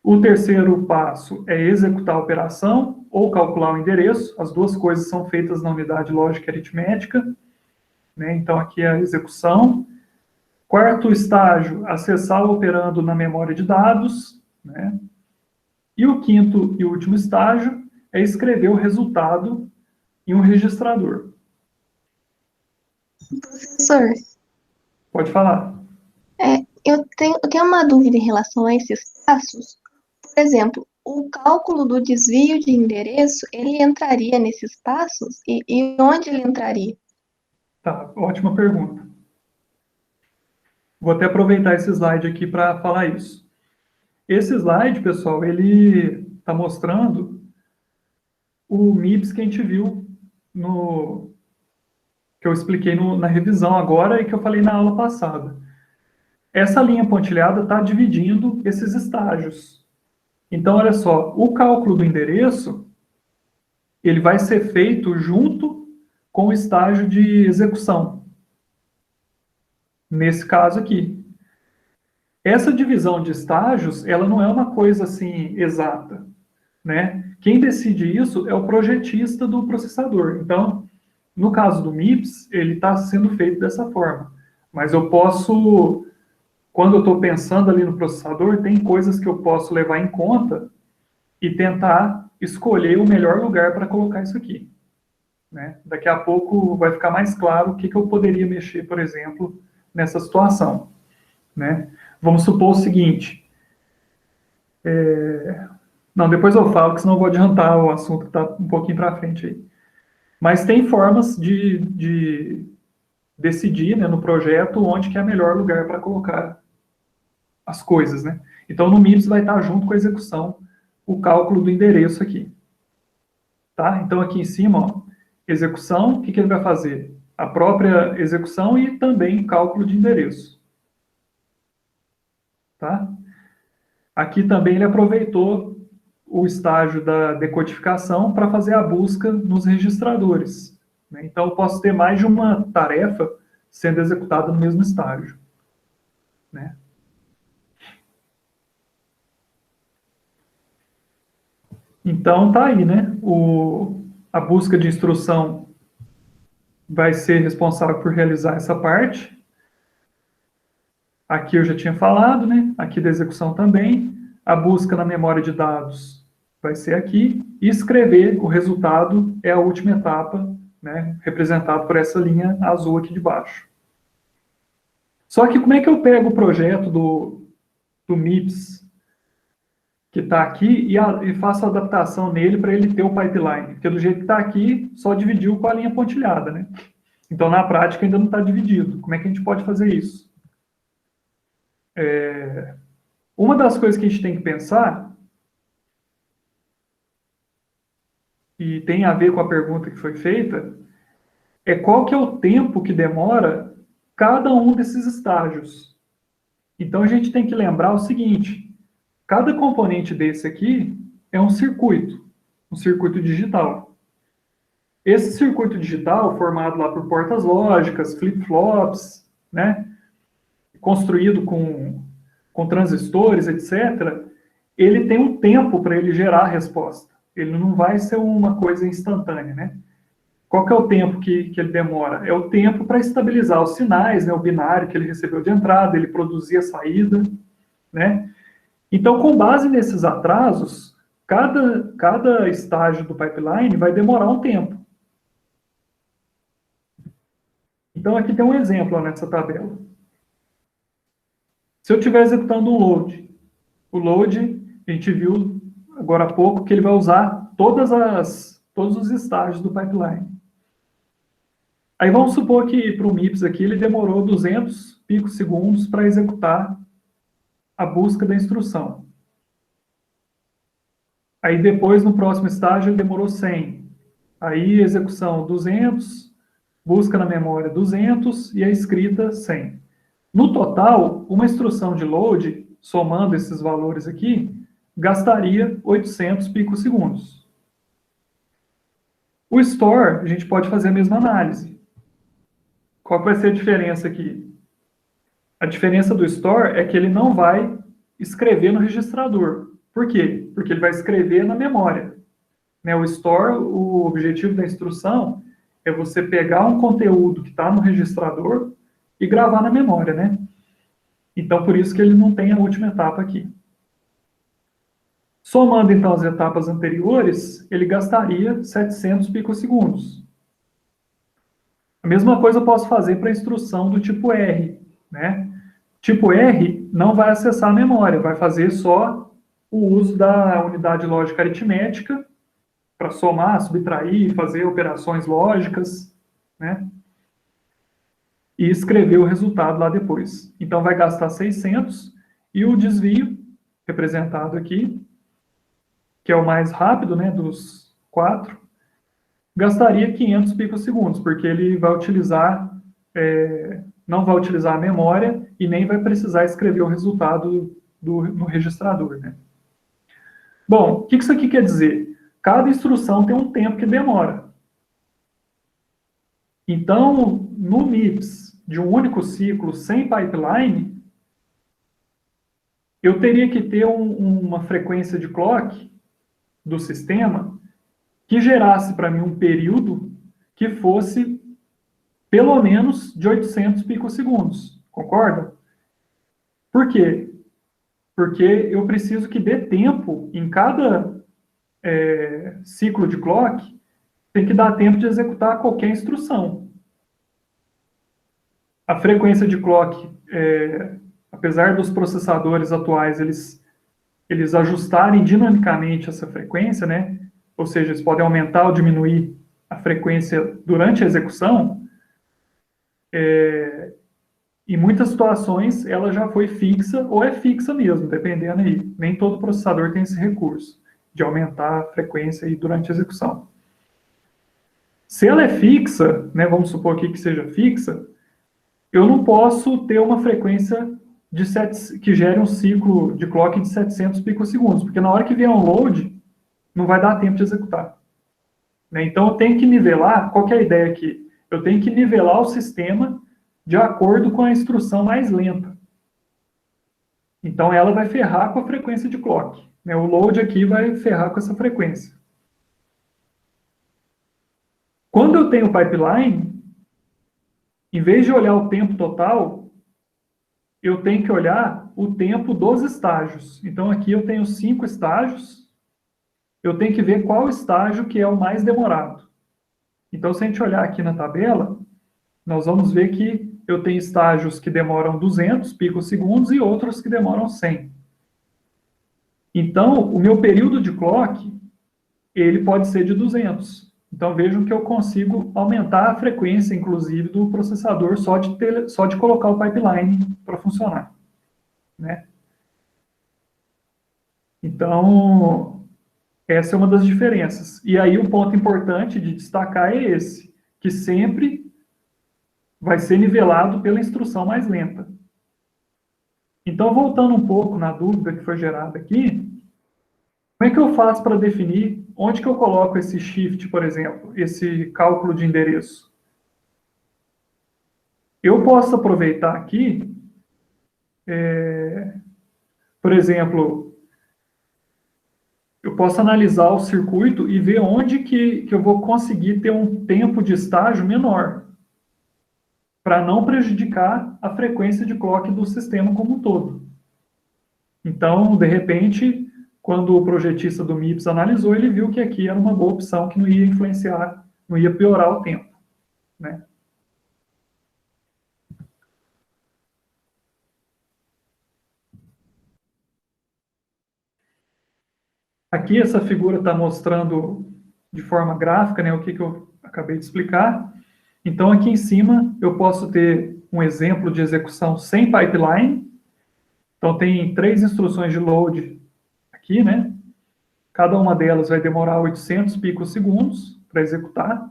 S1: O terceiro passo é executar a operação ou calcular o endereço. As 2 coisas são feitas na unidade lógica e aritmética, né? Então, aqui é a execução. Quarto estágio, acessar o operando na memória de dados, né? E o quinto e último estágio é escrever o resultado em um registrador.
S2: Professor.
S1: Pode falar.
S2: Eu tenho uma dúvida em relação a esses passos. Por exemplo, o cálculo do desvio de endereço, ele entraria nesses passos? E onde ele entraria?
S1: Tá, ótima pergunta. Vou até aproveitar esse slide aqui para falar isso. Esse slide, pessoal, ele está mostrando o MIPS que a gente viu que eu expliquei na revisão agora e que eu falei na aula passada. Essa linha pontilhada está dividindo esses estágios. Então, olha só, o cálculo do endereço, ele vai ser feito junto com o estágio de execução. Nesse caso aqui. Essa divisão de estágios, ela não é uma coisa assim exata, né? Quem decide isso é o projetista do processador. Então, no caso do MIPS, ele está sendo feito dessa forma. Mas eu posso, quando eu estou pensando ali no processador, tem coisas que eu posso levar em conta e tentar escolher o melhor lugar para colocar isso aqui, né? Daqui a pouco vai ficar mais claro o que eu poderia mexer, por exemplo, nessa situação, né? Vamos supor o seguinte, Não, depois eu falo, que senão eu vou adiantar o assunto que está um pouquinho para frente aí. Mas tem formas de decidir, né, no projeto onde que é o melhor lugar para colocar as coisas, né? Então, no MIPS vai estar junto com a execução o cálculo do endereço aqui. Tá? Então, aqui em cima, ó, execução, o que ele vai fazer? A própria execução e também cálculo de endereço. Tá? Aqui também ele aproveitou o estágio da decodificação para fazer a busca nos registradores. Né? Então, eu posso ter mais de uma tarefa sendo executada no mesmo estágio. Né? Então, tá aí, né? A busca de instrução vai ser responsável por realizar essa parte. Aqui eu já tinha falado, né? Aqui da execução também. A busca na memória de dados vai ser aqui. E escrever o resultado é a última etapa, né? Representado por essa linha azul aqui de baixo. Só que como é que eu pego o projeto do MIPS que está aqui e faço a adaptação nele para ele ter o pipeline? Porque do jeito que está aqui, só dividiu com a linha pontilhada, né? Então, na prática, ainda não está dividido. Como é que a gente pode fazer isso? Uma das coisas que a gente tem que pensar, e tem a ver com a pergunta que foi feita, é qual que é o tempo que demora cada um desses estágios. Então, a gente tem que lembrar o seguinte, cada componente desse aqui é um circuito digital. Esse circuito digital, formado lá por portas lógicas, flip-flops, né, construído com transistores, etc., ele tem um tempo para ele gerar a resposta. Ele não vai ser uma coisa instantânea, né? Qual que é o tempo que ele demora? É o tempo para estabilizar os sinais, né, o binário que ele recebeu de entrada, ele produzir a saída, né? Então, com base nesses atrasos, cada estágio do pipeline vai demorar um tempo. Então, aqui tem um exemplo ó, nessa tabela. Se eu estiver executando um load, o load, a gente viu agora há pouco que ele vai usar todos os estágios do pipeline. Aí vamos supor que para o MIPS aqui ele demorou 200 picosegundos para executar a busca da instrução. Aí depois, no próximo estágio, ele demorou 100. Aí execução 200, busca na memória 200 e a escrita 100. No total, uma instrução de load, somando esses valores aqui, gastaria 800 picosegundos. O store, a gente pode fazer a mesma análise. Qual vai ser a diferença aqui? A diferença do store é que ele não vai escrever no registrador. Por quê? Porque ele vai escrever na memória. Né? O store, o objetivo da instrução é você pegar um conteúdo que está no registrador e gravar na memória, né? Então, por isso que ele não tem a última etapa aqui. Somando, então, as etapas anteriores, ele gastaria 700 picosegundos. A mesma coisa eu posso fazer para a instrução do tipo R, né? Tipo R não vai acessar a memória, vai fazer só o uso da unidade lógica aritmética para somar, subtrair, fazer operações lógicas, né? E escrever o resultado lá depois. Então, vai gastar 600 e o desvio, representado aqui, que é o mais rápido, né, dos 4, gastaria 500 picosegundos, porque ele vai utilizar, não vai utilizar a memória e nem vai precisar escrever o resultado no registrador, né? Bom, o que isso aqui quer dizer? Cada instrução tem um tempo que demora. Então, no MIPS de um único ciclo sem pipeline, eu teria que ter uma frequência de clock do sistema que gerasse para mim um período que fosse pelo menos de 800 picosegundos. Concorda? Por quê? Porque eu preciso que dê tempo em cada ciclo de clock, tem que dar tempo de executar qualquer instrução. A frequência de clock, apesar dos processadores atuais eles eles ajustarem dinamicamente essa frequência, né? Ou seja, eles podem aumentar ou diminuir a frequência durante a execução. Em muitas situações, ela já foi fixa ou é fixa mesmo, dependendo aí. Nem todo processador tem esse recurso de aumentar a frequência aí durante a execução. Se ela é fixa, né, vamos supor aqui que seja fixa, eu não posso ter uma frequência que gere um ciclo de clock de 700 picosegundos, porque na hora que vier um load, não vai dar tempo de executar. Né? Então, eu tenho que nivelar, qual que é a ideia aqui? Eu tenho que nivelar o sistema de acordo com a instrução mais lenta. Então, ela vai ferrar com a frequência de clock. Né? O load aqui vai ferrar com essa frequência. Quando eu tenho pipeline, em vez de olhar o tempo total, eu tenho que olhar o tempo dos estágios. Então, aqui eu tenho 5 estágios. Eu tenho que ver qual estágio que é o mais demorado. Então, se a gente olhar aqui na tabela, nós vamos ver que eu tenho estágios que demoram 200 picosegundos e outros que demoram 100. Então, o meu período de clock, ele pode ser de 200. Então, vejam que eu consigo aumentar a frequência, inclusive, do processador só de colocar o pipeline para funcionar. Né? Então, essa é uma das diferenças. E aí, um ponto importante de destacar é esse, que sempre vai ser nivelado pela instrução mais lenta. Então, voltando um pouco na dúvida que foi gerada aqui, como é que eu faço para definir onde que eu coloco esse shift, por exemplo, esse cálculo de endereço? Eu posso aproveitar aqui, por exemplo, eu posso analisar o circuito e ver onde que eu vou conseguir ter um tempo de estágio menor, para não prejudicar a frequência de clock do sistema como um todo. Então, de repente, quando o projetista do MIPS analisou, ele viu que aqui era uma boa opção, que não ia influenciar, não ia piorar o tempo. Né? Aqui essa figura está mostrando de forma gráfica, né, o que eu acabei de explicar. Então, aqui em cima, eu posso ter um exemplo de execução sem pipeline. Então, tem 3 instruções de load aqui, né? Cada uma delas vai demorar 800 picosegundos para executar.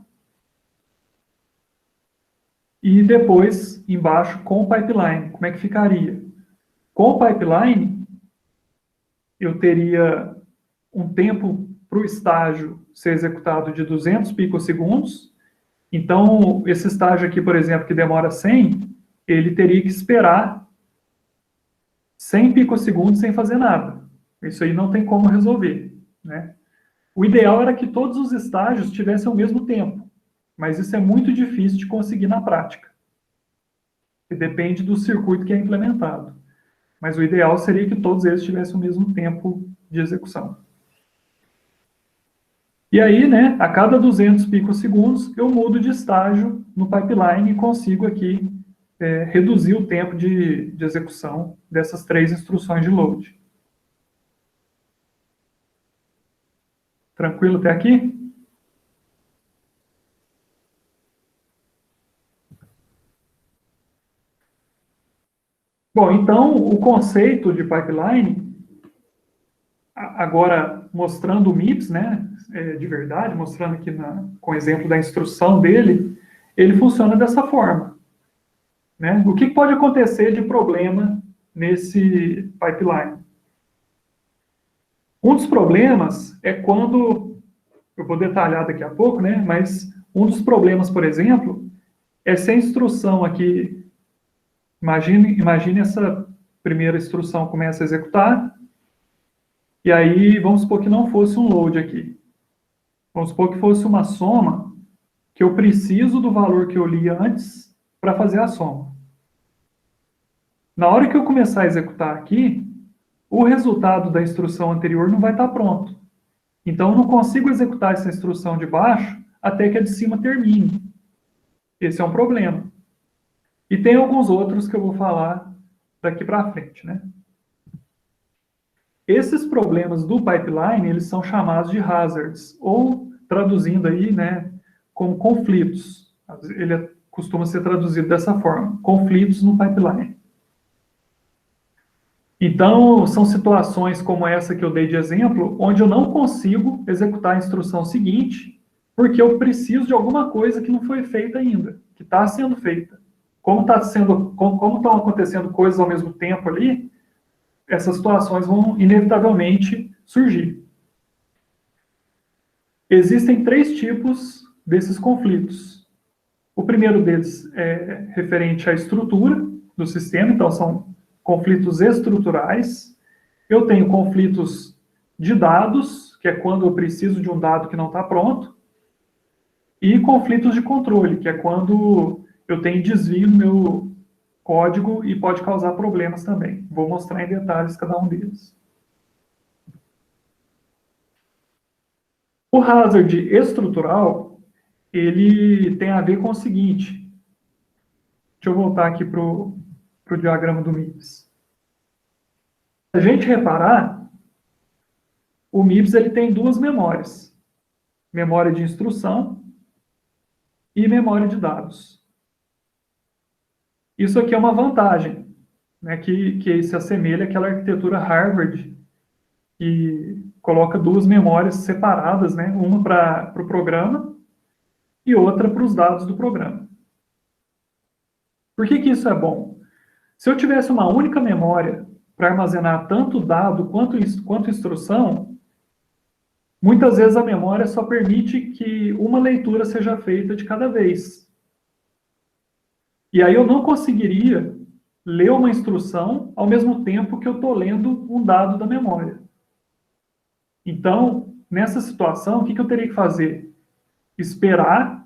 S1: E depois, embaixo, com o pipeline. Como é que ficaria? Com o pipeline, eu teria um tempo para o estágio ser executado de 200 picosegundos. Então, esse estágio aqui, por exemplo, que demora 100, ele teria que esperar 100 picosegundos sem fazer nada. Isso aí não tem como resolver. Né? O ideal era que todos os estágios tivessem o mesmo tempo, mas isso é muito difícil de conseguir na prática. E depende do circuito que é implementado. Mas o ideal seria que todos eles tivessem o mesmo tempo de execução. E aí, né, a cada 200 picosegundos, eu mudo de estágio no pipeline e consigo aqui reduzir o tempo de execução dessas 3 instruções de load. Tranquilo até aqui? Bom, então, o conceito de pipeline, agora mostrando o MIPS, né, de verdade, mostrando aqui com o exemplo da instrução dele, ele funciona dessa forma. Né? O que pode acontecer de problema nesse pipeline? Um dos problemas é quando, eu vou detalhar daqui a pouco, né, mas um dos problemas, por exemplo, é se a instrução aqui, imagine essa primeira instrução começa a executar, e aí vamos supor que não fosse um load aqui. Vamos supor que fosse uma soma, que eu preciso do valor que eu li antes para fazer a soma. Na hora que eu começar a executar aqui, o resultado da instrução anterior não vai estar pronto. Então, eu não consigo executar essa instrução de baixo até que a de cima termine. Esse é um problema. E tem alguns outros que eu vou falar daqui para frente, né? Esses problemas do pipeline, eles são chamados de hazards, ou traduzindo aí, né, como conflitos. Ele costuma ser traduzido dessa forma, conflitos no pipeline. Então, são situações como essa que eu dei de exemplo, onde eu não consigo executar a instrução seguinte, porque eu preciso de alguma coisa que não foi feita ainda, que está sendo feita. Como estão acontecendo coisas ao mesmo tempo ali, essas situações vão inevitavelmente surgir. Existem 3 tipos desses conflitos. O primeiro deles é referente à estrutura do sistema, então são conflitos estruturais. Eu tenho conflitos de dados, que é quando eu preciso de um dado que não está pronto, e conflitos de controle, que é quando eu tenho desvio no meu código e pode causar problemas também. Vou mostrar em detalhes cada um deles. O hazard estrutural, ele tem a ver com o seguinte. Deixa eu voltar aqui para o diagrama do MIPS. Se a gente reparar, o MIPS ele tem 2 memórias. Memória de instrução e memória de dados. Isso aqui é uma vantagem, né, que se assemelha àquela arquitetura Harvard, que coloca 2 memórias separadas, né, uma para o programa e outra para os dados do programa. Por que isso é bom? Se eu tivesse uma única memória para armazenar tanto dado quanto instrução, muitas vezes a memória só permite que uma leitura seja feita de cada vez. E aí eu não conseguiria ler uma instrução ao mesmo tempo que eu estou lendo um dado da memória. Então, nessa situação, o que eu teria que fazer? Esperar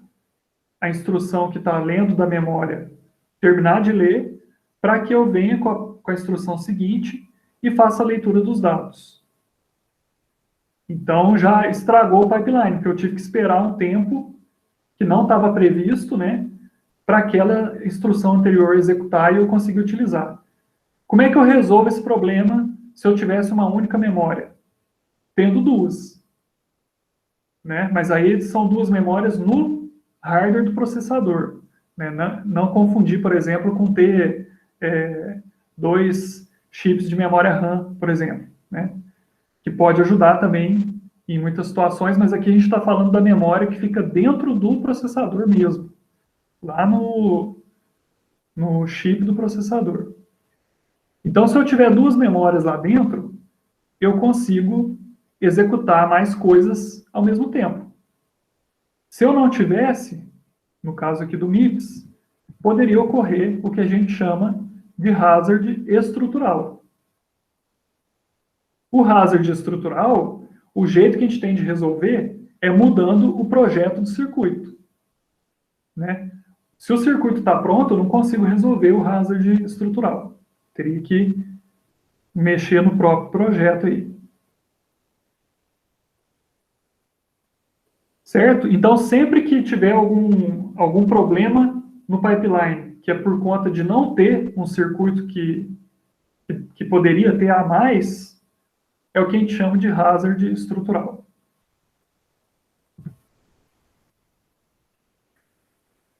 S1: a instrução que está lendo da memória terminar de ler, para que eu venha com a instrução seguinte e faça a leitura dos dados. Então, já estragou o pipeline, porque eu tive que esperar um tempo que não estava previsto, né, para aquela instrução anterior executar e eu conseguir utilizar. Como é que eu resolvo esse problema se eu tivesse uma única memória? Tendo 2. Né? Mas aí são 2 memórias no hardware do processador. Né? Não confundir, por exemplo, com ter 2 chips de memória RAM, por exemplo. Né? Que pode ajudar também em muitas situações, mas aqui a gente está falando da memória que fica dentro do processador mesmo. Lá no chip do processador. Então, se eu tiver 2 memórias lá dentro, eu consigo executar mais coisas ao mesmo tempo. Se eu não tivesse, no caso aqui do MIPS, poderia ocorrer o que a gente chama de hazard estrutural. O hazard estrutural, o jeito que a gente tem de resolver é mudando o projeto do circuito. Né? Se o circuito está pronto, eu não consigo resolver o hazard estrutural. Teria que mexer no próprio projeto aí. Certo? Então, sempre que tiver algum problema no pipeline, que é por conta de não ter um circuito que poderia ter a mais, é o que a gente chama de hazard estrutural.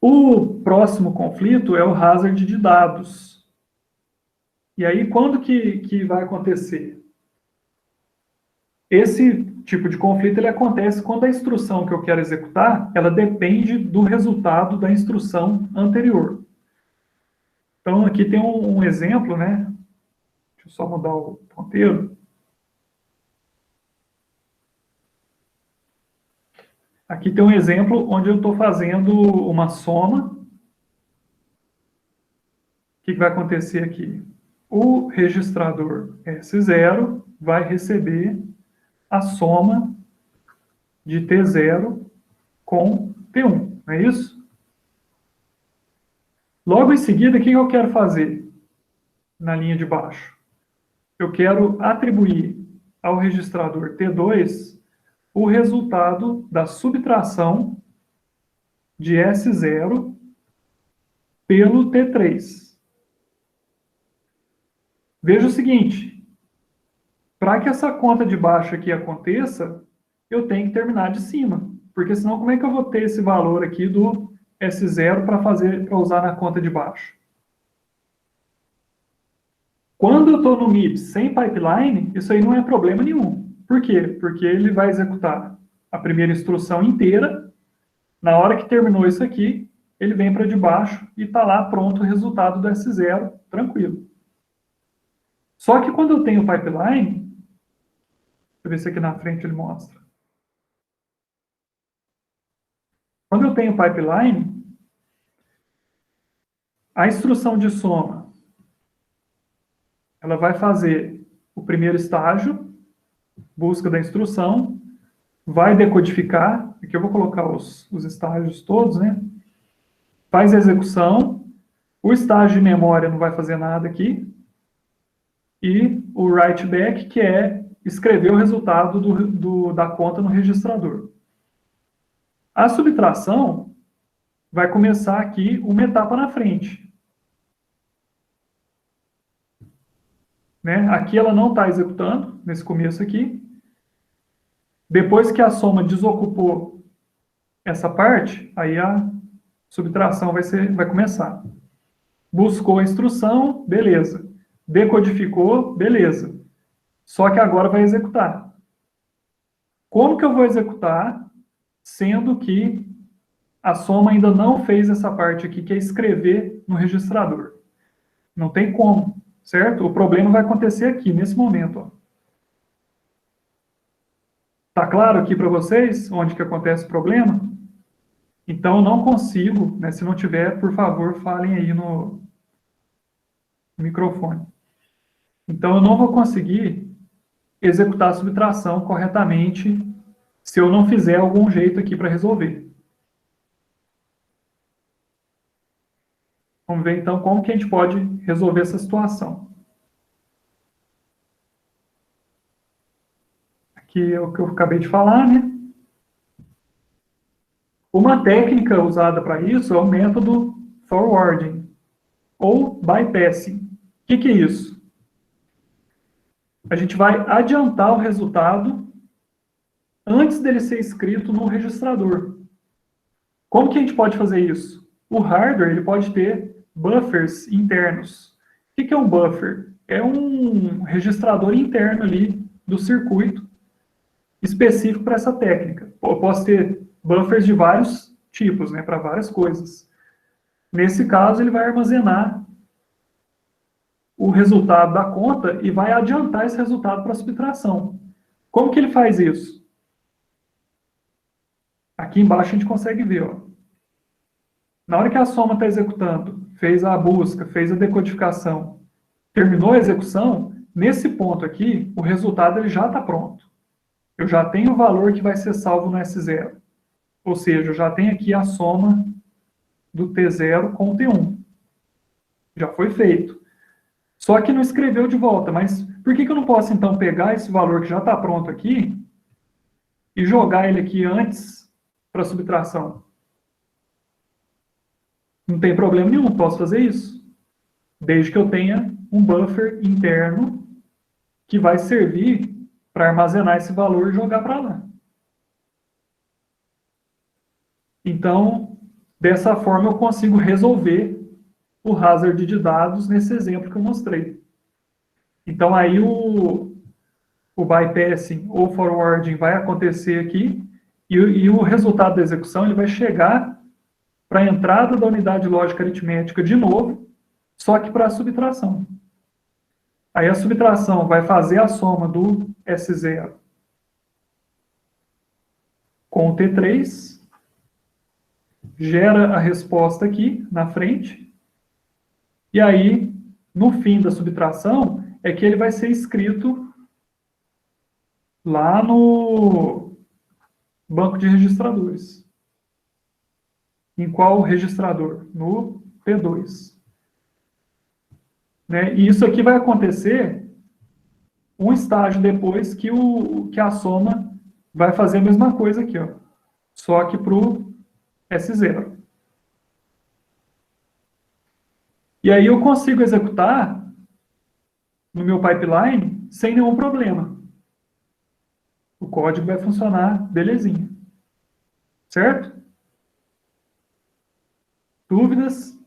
S1: O próximo conflito é o hazard de dados. E aí, quando que vai acontecer? Esse tipo de conflito ele acontece quando a instrução que eu quero executar, ela depende do resultado da instrução anterior. Então, aqui tem um exemplo, né? Deixa eu só mudar o ponteiro. Aqui tem um exemplo onde eu estou fazendo uma soma. O que vai acontecer aqui? O registrador S0 vai receber a soma de T0 com T1, não é isso? Logo em seguida, o que eu quero fazer na linha de baixo? Eu quero atribuir ao registrador T2 o resultado da subtração de S0 pelo T3. Veja o seguinte, Para que essa conta de baixo aqui aconteça, eu tenho que terminar de cima. Porque senão, como é que eu vou ter esse valor aqui do S0 para usar na conta de baixo? Quando eu estou no MIPS sem pipeline, isso aí não é problema nenhum. Por quê? Porque ele vai executar a primeira instrução inteira. Na hora que terminou isso aqui, ele vem para debaixo e está lá pronto o resultado do S0, tranquilo. Só que quando eu tenho pipeline, deixa eu ver se aqui na frente ele mostra. Quando eu tenho pipeline, a instrução de soma, ela vai fazer o primeiro estágio, busca da instrução, vai decodificar, aqui eu vou colocar os estágios todos, né? Faz a execução, o estágio de memória não vai fazer nada aqui, e o write back, que é escrever o resultado da conta no registrador. A subtração vai começar aqui uma etapa na frente. Né? Aqui ela não está executando, nesse começo aqui. Depois que a soma desocupou essa parte, aí a subtração vai começar. Buscou a instrução, beleza. Decodificou, beleza. Só que agora vai executar. Como que eu vou executar, sendo que a soma ainda não fez essa parte aqui, que é escrever no registrador? Não tem como, certo? O problema vai acontecer aqui, nesse momento. Ó. Tá claro aqui para vocês onde que acontece o problema? Então, eu não consigo, né, se não tiver, por favor, falem aí no microfone. Então, eu não vou conseguir executar a subtração corretamente se eu não fizer algum jeito aqui para resolver. Vamos ver, então, como que a gente pode resolver essa situação. Aqui é o que eu acabei de falar, né? Uma técnica usada para isso é o método forwarding, ou bypassing. O que é isso? A gente vai adiantar o resultado antes dele ser escrito no registrador. Como que a gente pode fazer isso? O hardware ele pode ter buffers internos. O que é um buffer? É um registrador interno ali do circuito específico para essa técnica. Eu posso ter buffers de vários tipos, né, para várias coisas. Nesse caso, ele vai armazenar o resultado da conta e vai adiantar esse resultado para a subtração. Como que ele faz isso? Aqui embaixo a gente consegue ver. Ó. Na hora que a soma está executando, fez a busca, fez a decodificação, terminou a execução, nesse ponto aqui, o resultado ele já está pronto. Eu já tenho o valor que vai ser salvo no S0. Ou seja, eu já tenho aqui a soma do T0 com o T1. Já foi feito. Só que não escreveu de volta. Mas por que eu não posso, então, pegar esse valor que já está pronto aqui e jogar ele aqui antes para a subtração? Não tem problema nenhum, posso fazer isso. Desde que eu tenha um buffer interno que vai servir para armazenar esse valor e jogar para lá. Então, dessa forma eu consigo resolver o hazard de dados nesse exemplo que eu mostrei. Então, aí o bypassing ou forwarding vai acontecer aqui e o resultado da execução ele vai chegar para a entrada da unidade lógica aritmética de novo, só que para a subtração. Aí a subtração vai fazer a soma do S0 com o T3, gera a resposta aqui na frente, e aí, no fim da subtração, é que ele vai ser escrito lá no banco de registradores. Em qual registrador? No P2. Né? E isso aqui vai acontecer um estágio depois que a soma vai fazer a mesma coisa aqui, ó, só que para o S0. E aí eu consigo executar no meu pipeline sem nenhum problema. O código vai funcionar belezinha. Certo? Dúvidas?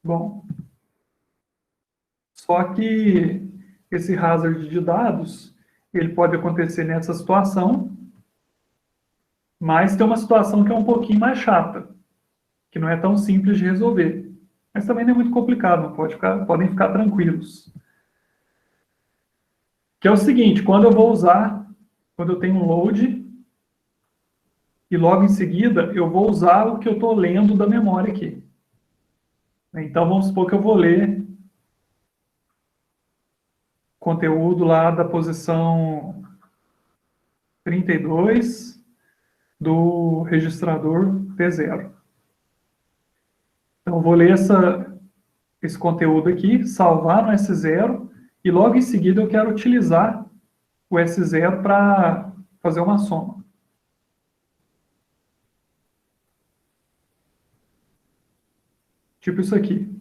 S1: Bom, só que esse hazard de dados, ele pode acontecer nessa situação, mas tem uma situação que é um pouquinho mais chata, que não é tão simples de resolver. Mas também não é muito complicado, podem ficar tranquilos. Que é o seguinte, quando eu tenho um load, e logo em seguida eu vou usar o que eu estou lendo da memória aqui. Então, vamos supor que eu vou ler conteúdo lá da posição 32 do registrador T0. Então, eu vou ler esse conteúdo aqui, salvar no S0, e logo em seguida eu quero utilizar o S0 para fazer uma soma. Tipo isso aqui.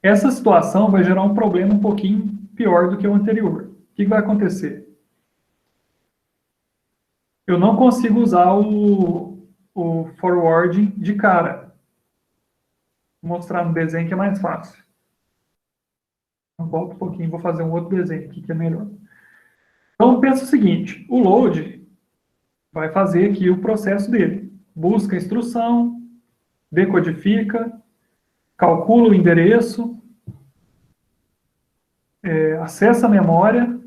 S1: Essa situação vai gerar um problema um pouquinho pior do que o anterior. O que vai acontecer? Eu não consigo usar o forwarding de cara. Vou mostrar no desenho que é mais fácil. Eu volto um pouquinho, vou fazer um outro desenho aqui que é melhor. Então, pensa o seguinte, o load vai fazer aqui o processo dele. Busca a instrução, decodifica, calcula o endereço, acessa a memória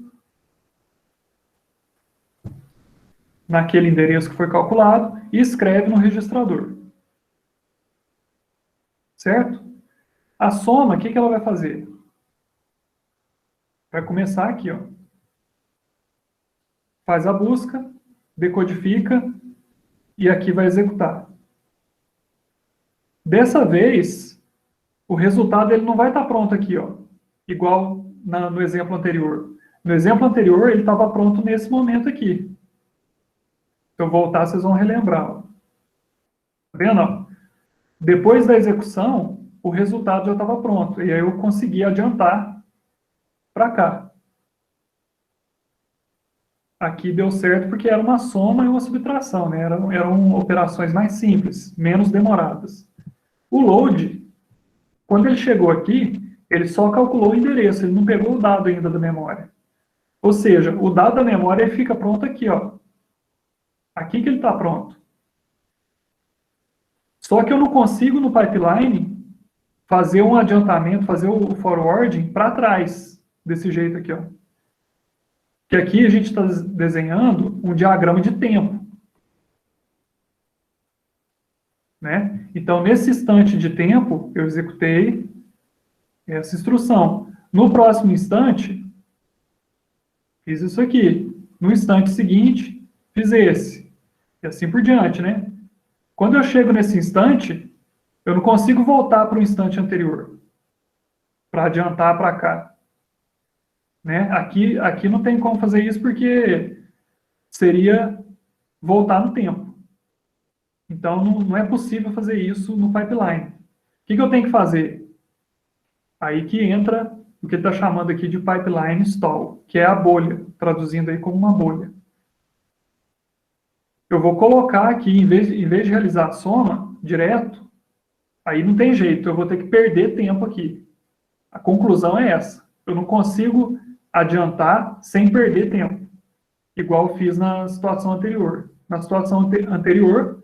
S1: naquele endereço que foi calculado e escreve no registrador. Certo? A soma, o que ela vai fazer? Vai começar aqui, ó. Faz a busca, decodifica e aqui vai executar. Dessa vez, o resultado ele não vai estar pronto aqui, ó, igual no exemplo anterior. No exemplo anterior, ele estava pronto nesse momento aqui. Se eu voltar, vocês vão relembrar. Ó. Tá vendo? Ó? Depois da execução, o resultado já estava pronto. E aí eu consegui adiantar para cá. Aqui deu certo porque era uma soma e uma subtração, né? Eram operações mais simples, menos demoradas. O load, quando ele chegou aqui, ele só calculou o endereço, ele não pegou o dado ainda da memória. Ou seja, o dado da memória ele fica pronto aqui, ó. Aqui que ele está pronto. Só que eu não consigo no pipeline fazer um adiantamento, fazer o forwarding para trás, desse jeito aqui, ó. Que aqui a gente está desenhando um diagrama de tempo. Né? Então, nesse instante de tempo, eu executei essa instrução. No próximo instante, fiz isso aqui. No instante seguinte, fiz esse. E assim por diante, né? Quando eu chego nesse instante, eu não consigo voltar para o instante anterior, para adiantar para cá. Né? Aqui não tem como fazer isso porque seria voltar no tempo. Então, não é possível fazer isso no pipeline. O que eu tenho que fazer? Aí que entra o que está chamando aqui de pipeline stall, que é a bolha, traduzindo aí como uma bolha. Eu vou colocar aqui, em vez de realizar a soma direto, aí não tem jeito, eu vou ter que perder tempo aqui. A conclusão é essa. Eu não consigo adiantar sem perder tempo, igual eu fiz na situação anterior. Na situação anterior,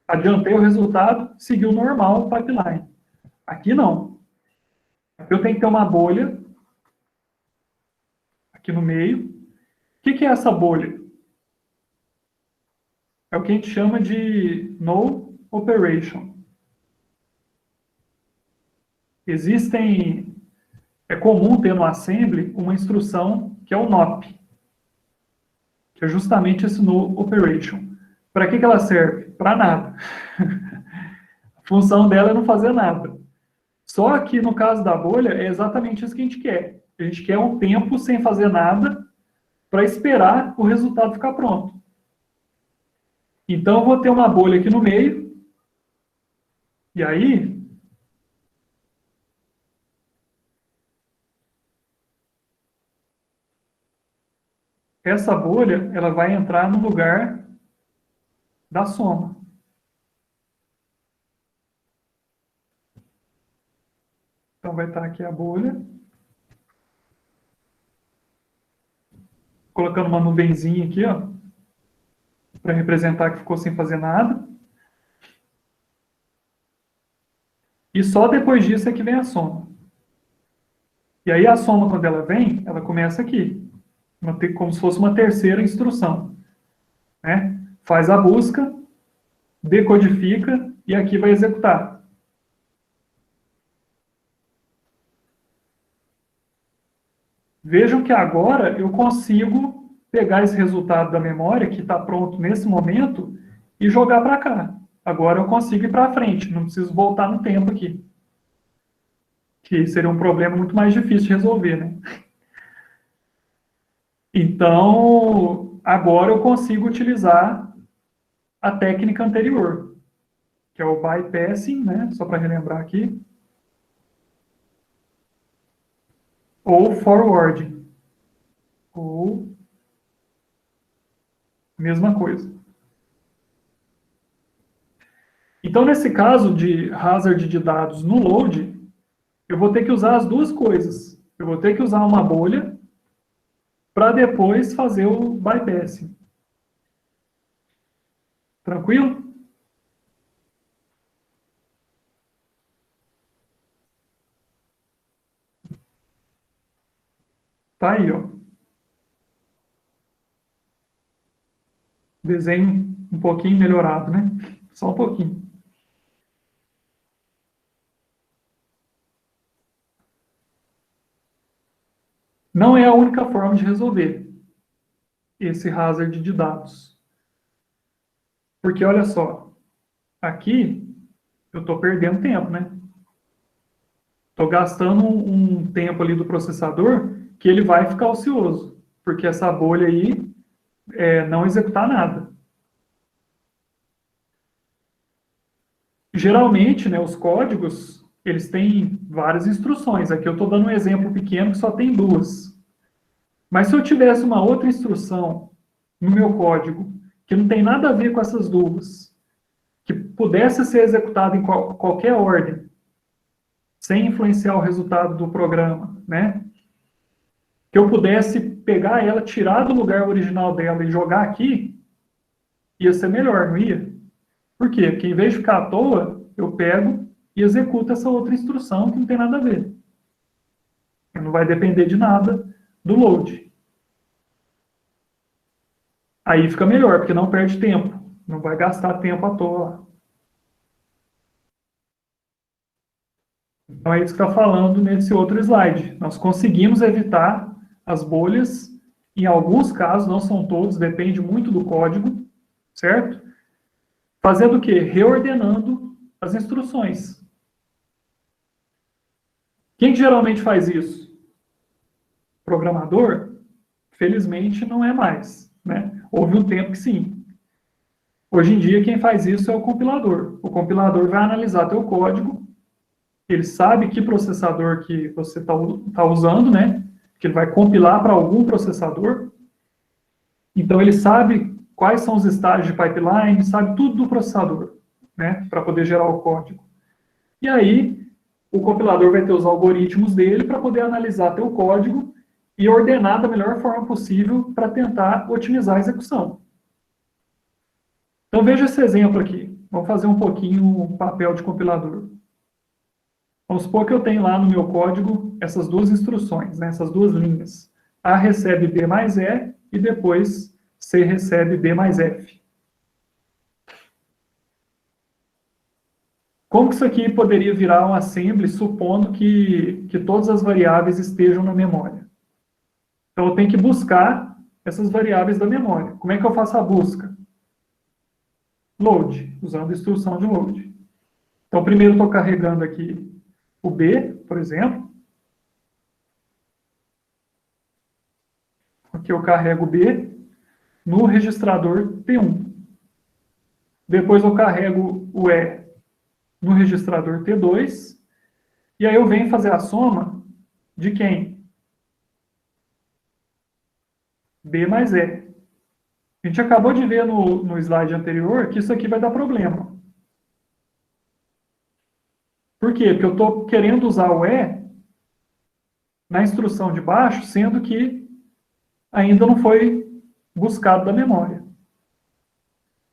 S1: adiantei o resultado, seguiu normal o pipeline. Aqui não. Aqui eu tenho que ter uma bolha aqui no meio. O que é essa bolha? É o que a gente chama de no operation. É comum ter no assembly uma instrução que é o NOP, que é justamente esse no operation. Para que ela serve? Para nada. A função dela é não fazer nada. Só que no caso da bolha, é exatamente isso que a gente quer. A gente quer um tempo sem fazer nada para esperar o resultado ficar pronto. Então, eu vou ter uma bolha aqui no meio, e aí, essa bolha, ela vai entrar no lugar da soma. Então, vai estar aqui a bolha, colocando uma nuvenzinha aqui, ó, para representar que ficou sem fazer nada. E só depois disso é que vem a soma. E aí a soma, quando ela vem, ela começa aqui, como se fosse uma terceira instrução, né? Faz a busca, decodifica e aqui vai executar. Vejam que agora eu consigo pegar esse resultado da memória, que está pronto nesse momento, e jogar para cá. Agora eu consigo ir para frente, não preciso voltar no tempo aqui. Que seria um problema muito mais difícil de resolver, né? Então, agora eu consigo utilizar a técnica anterior, que é o bypassing, né? Só para relembrar aqui. Ou forwarding. Ou mesma coisa. Então, nesse caso de hazard de dados no load, eu vou ter que usar as duas coisas. Eu vou ter que usar uma bolha para depois fazer o bypassing. Tranquilo? Tá aí, ó. Desenho um pouquinho melhorado, né? Só um pouquinho. Não é a única forma de resolver esse hazard de dados. Porque, olha só, aqui eu estou perdendo tempo, né? Estou gastando um tempo ali do processador que ele vai ficar ocioso, porque essa bolha aí não executar nada. Geralmente, né, os códigos, eles têm várias instruções. Aqui eu estou dando um exemplo pequeno que só tem duas. Mas se eu tivesse uma outra instrução no meu código que não tem nada a ver com essas duas, que pudesse ser executada em qualquer ordem, sem influenciar o resultado do programa, né? Que eu pudesse pegar ela, tirar do lugar original dela e jogar aqui, ia ser melhor, não ia? Por quê? Porque em vez de ficar à toa, eu pego e executo essa outra instrução que não tem nada a ver. Não vai depender de nada do load. Aí fica melhor, porque não perde tempo. Não vai gastar tempo à toa. Então é isso que está falando nesse outro slide. Nós conseguimos evitar as bolhas, em alguns casos, não são todos, depende muito do código, certo? Fazendo o quê? Reordenando as instruções. Quem geralmente faz isso? Programador? Felizmente não é mais, né? Houve um tempo que sim. Hoje em dia quem faz isso é o compilador. O compilador vai analisar teu código, ele sabe que processador que você está usando, né? Que ele vai compilar para algum processador. Então ele sabe quais são os estágios de pipeline, sabe tudo do processador, né? Para poder gerar o código. E aí o compilador vai ter os algoritmos dele para poder analisar teu código e ordenar da melhor forma possível para tentar otimizar a execução. Então veja esse exemplo aqui. Vamos fazer um pouquinho o papel de compilador. Vamos supor que eu tenho lá no meu código essas duas instruções, né, essas duas linhas. A recebe B mais E e depois C recebe B mais F. Como que isso aqui poderia virar um assembly supondo que todas as variáveis estejam na memória? Então eu tenho que buscar essas variáveis da memória. Como é que eu faço a busca? Load, usando a instrução de load. Então primeiro estou carregando aqui o B, por exemplo. Aqui eu carrego B no registrador P1. Depois eu carrego o E no registrador T2. E aí eu venho fazer a soma de quem? B mais E. A gente acabou de ver no slide anterior que isso aqui vai dar problema. Por quê? Porque eu estou querendo usar o E na instrução de baixo, sendo que ainda não foi buscado da memória.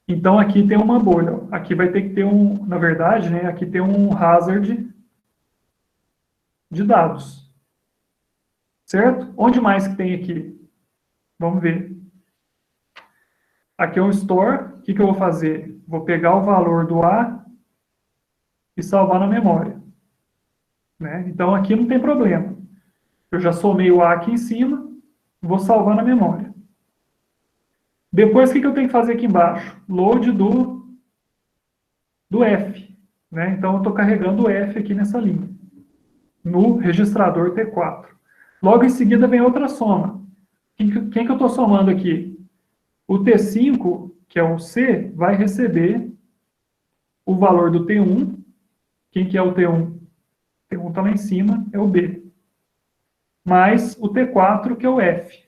S1: Então, aqui tem uma bolha. Aqui vai ter que ter na verdade, né, aqui tem um hazard de dados. Certo? Onde mais que tem aqui? Vamos ver. Aqui é um store. O que eu vou fazer? Vou pegar o valor do A e salvar na memória. Né? Então, aqui não tem problema. Eu já somei o A aqui em cima, vou salvar na memória. Depois, o que eu tenho que fazer aqui embaixo? Load do F. Né? Então, eu estou carregando o F aqui nessa linha, no registrador T4. Logo em seguida, vem outra soma. Quem que eu estou somando aqui? O T5, que é o C, vai receber o valor do T1. Quem que é o T1? O T1 está lá em cima, é o B. Mais o T4, que é o F.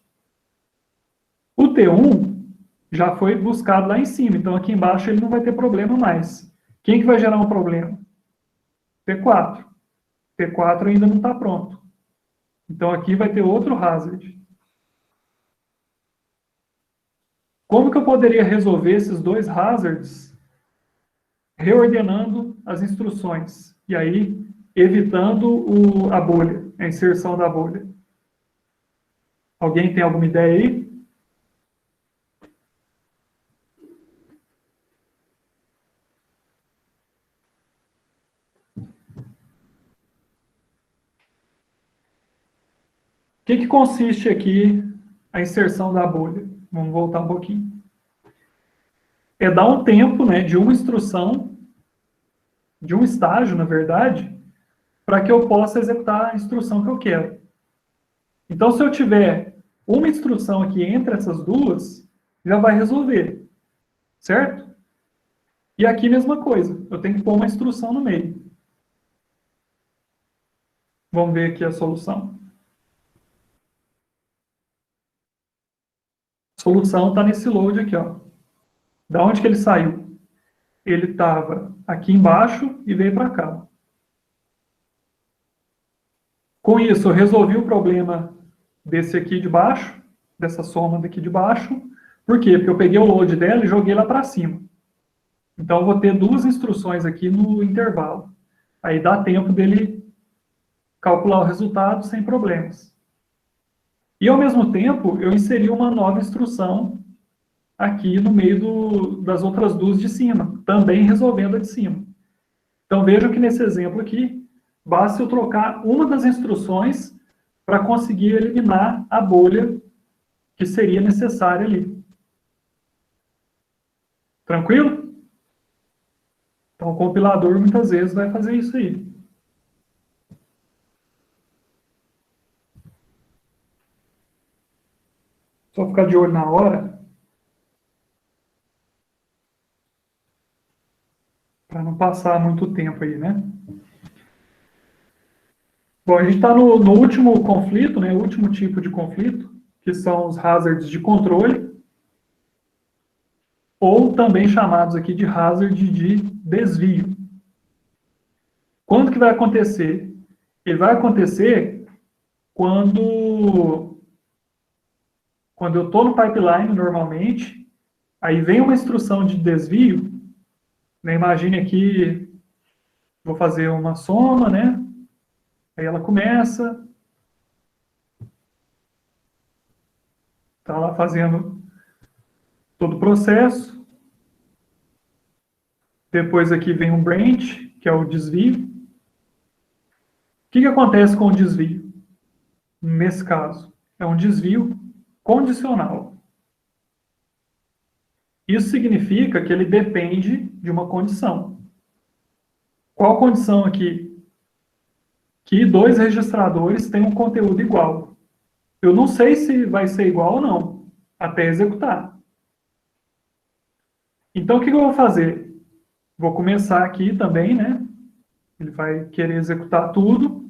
S1: O T1 já foi buscado lá em cima, então aqui embaixo ele não vai ter problema mais. Quem que vai gerar um problema? T4. T4 ainda não está pronto. Então aqui vai ter outro hazard. Como que eu poderia resolver esses dois hazards? Reordenando as instruções. E aí, evitando a bolha, a inserção da bolha. Alguém tem alguma ideia aí? O que consiste aqui a inserção da bolha? Vamos voltar um pouquinho. É dar um tempo, né, de uma instrução, de um estágio, na verdade, para que eu possa executar a instrução que eu quero. Então, se eu tiver uma instrução aqui entre essas duas, já vai resolver, certo? E aqui, mesma coisa, eu tenho que pôr uma instrução no meio. Vamos ver aqui a solução. A solução está nesse load aqui, ó. Da onde que ele saiu? Ele estava aqui embaixo e veio para cá. Com isso, eu resolvi o problema desse aqui de baixo, dessa soma daqui de baixo. Por quê? Porque eu peguei o load dela e joguei lá para cima. Então, eu vou ter duas instruções aqui no intervalo. Aí dá tempo dele calcular o resultado sem problemas. E, ao mesmo tempo, eu inseri uma nova instrução aqui no meio das outras duas de cima, também resolvendo a de cima. Então, vejam que nesse exemplo aqui, basta eu trocar uma das instruções para conseguir eliminar a bolha que seria necessária ali. Tranquilo? Então, o compilador muitas vezes vai fazer isso aí. Só ficar de olho na hora, para não passar muito tempo aí, né? Bom, a gente está no último conflito, né? O último tipo de conflito, que são os hazards de controle, ou também chamados aqui de hazard de desvio. Quando que vai acontecer? Ele vai acontecer quando eu estou no pipeline, normalmente, aí vem uma instrução de desvio, né? Imagine aqui, vou fazer uma soma, né? Aí ela começa, está lá fazendo todo o processo. Depois aqui vem um branch, que é o desvio. O que acontece com o desvio? Nesse caso, é um desvio condicional. Isso significa que ele depende de uma condição. Qual condição aqui? Que dois registradores têm um conteúdo igual. Eu não sei se vai ser igual ou não, até executar. Então, o que eu vou fazer? Vou começar aqui também, né? Ele vai querer executar tudo.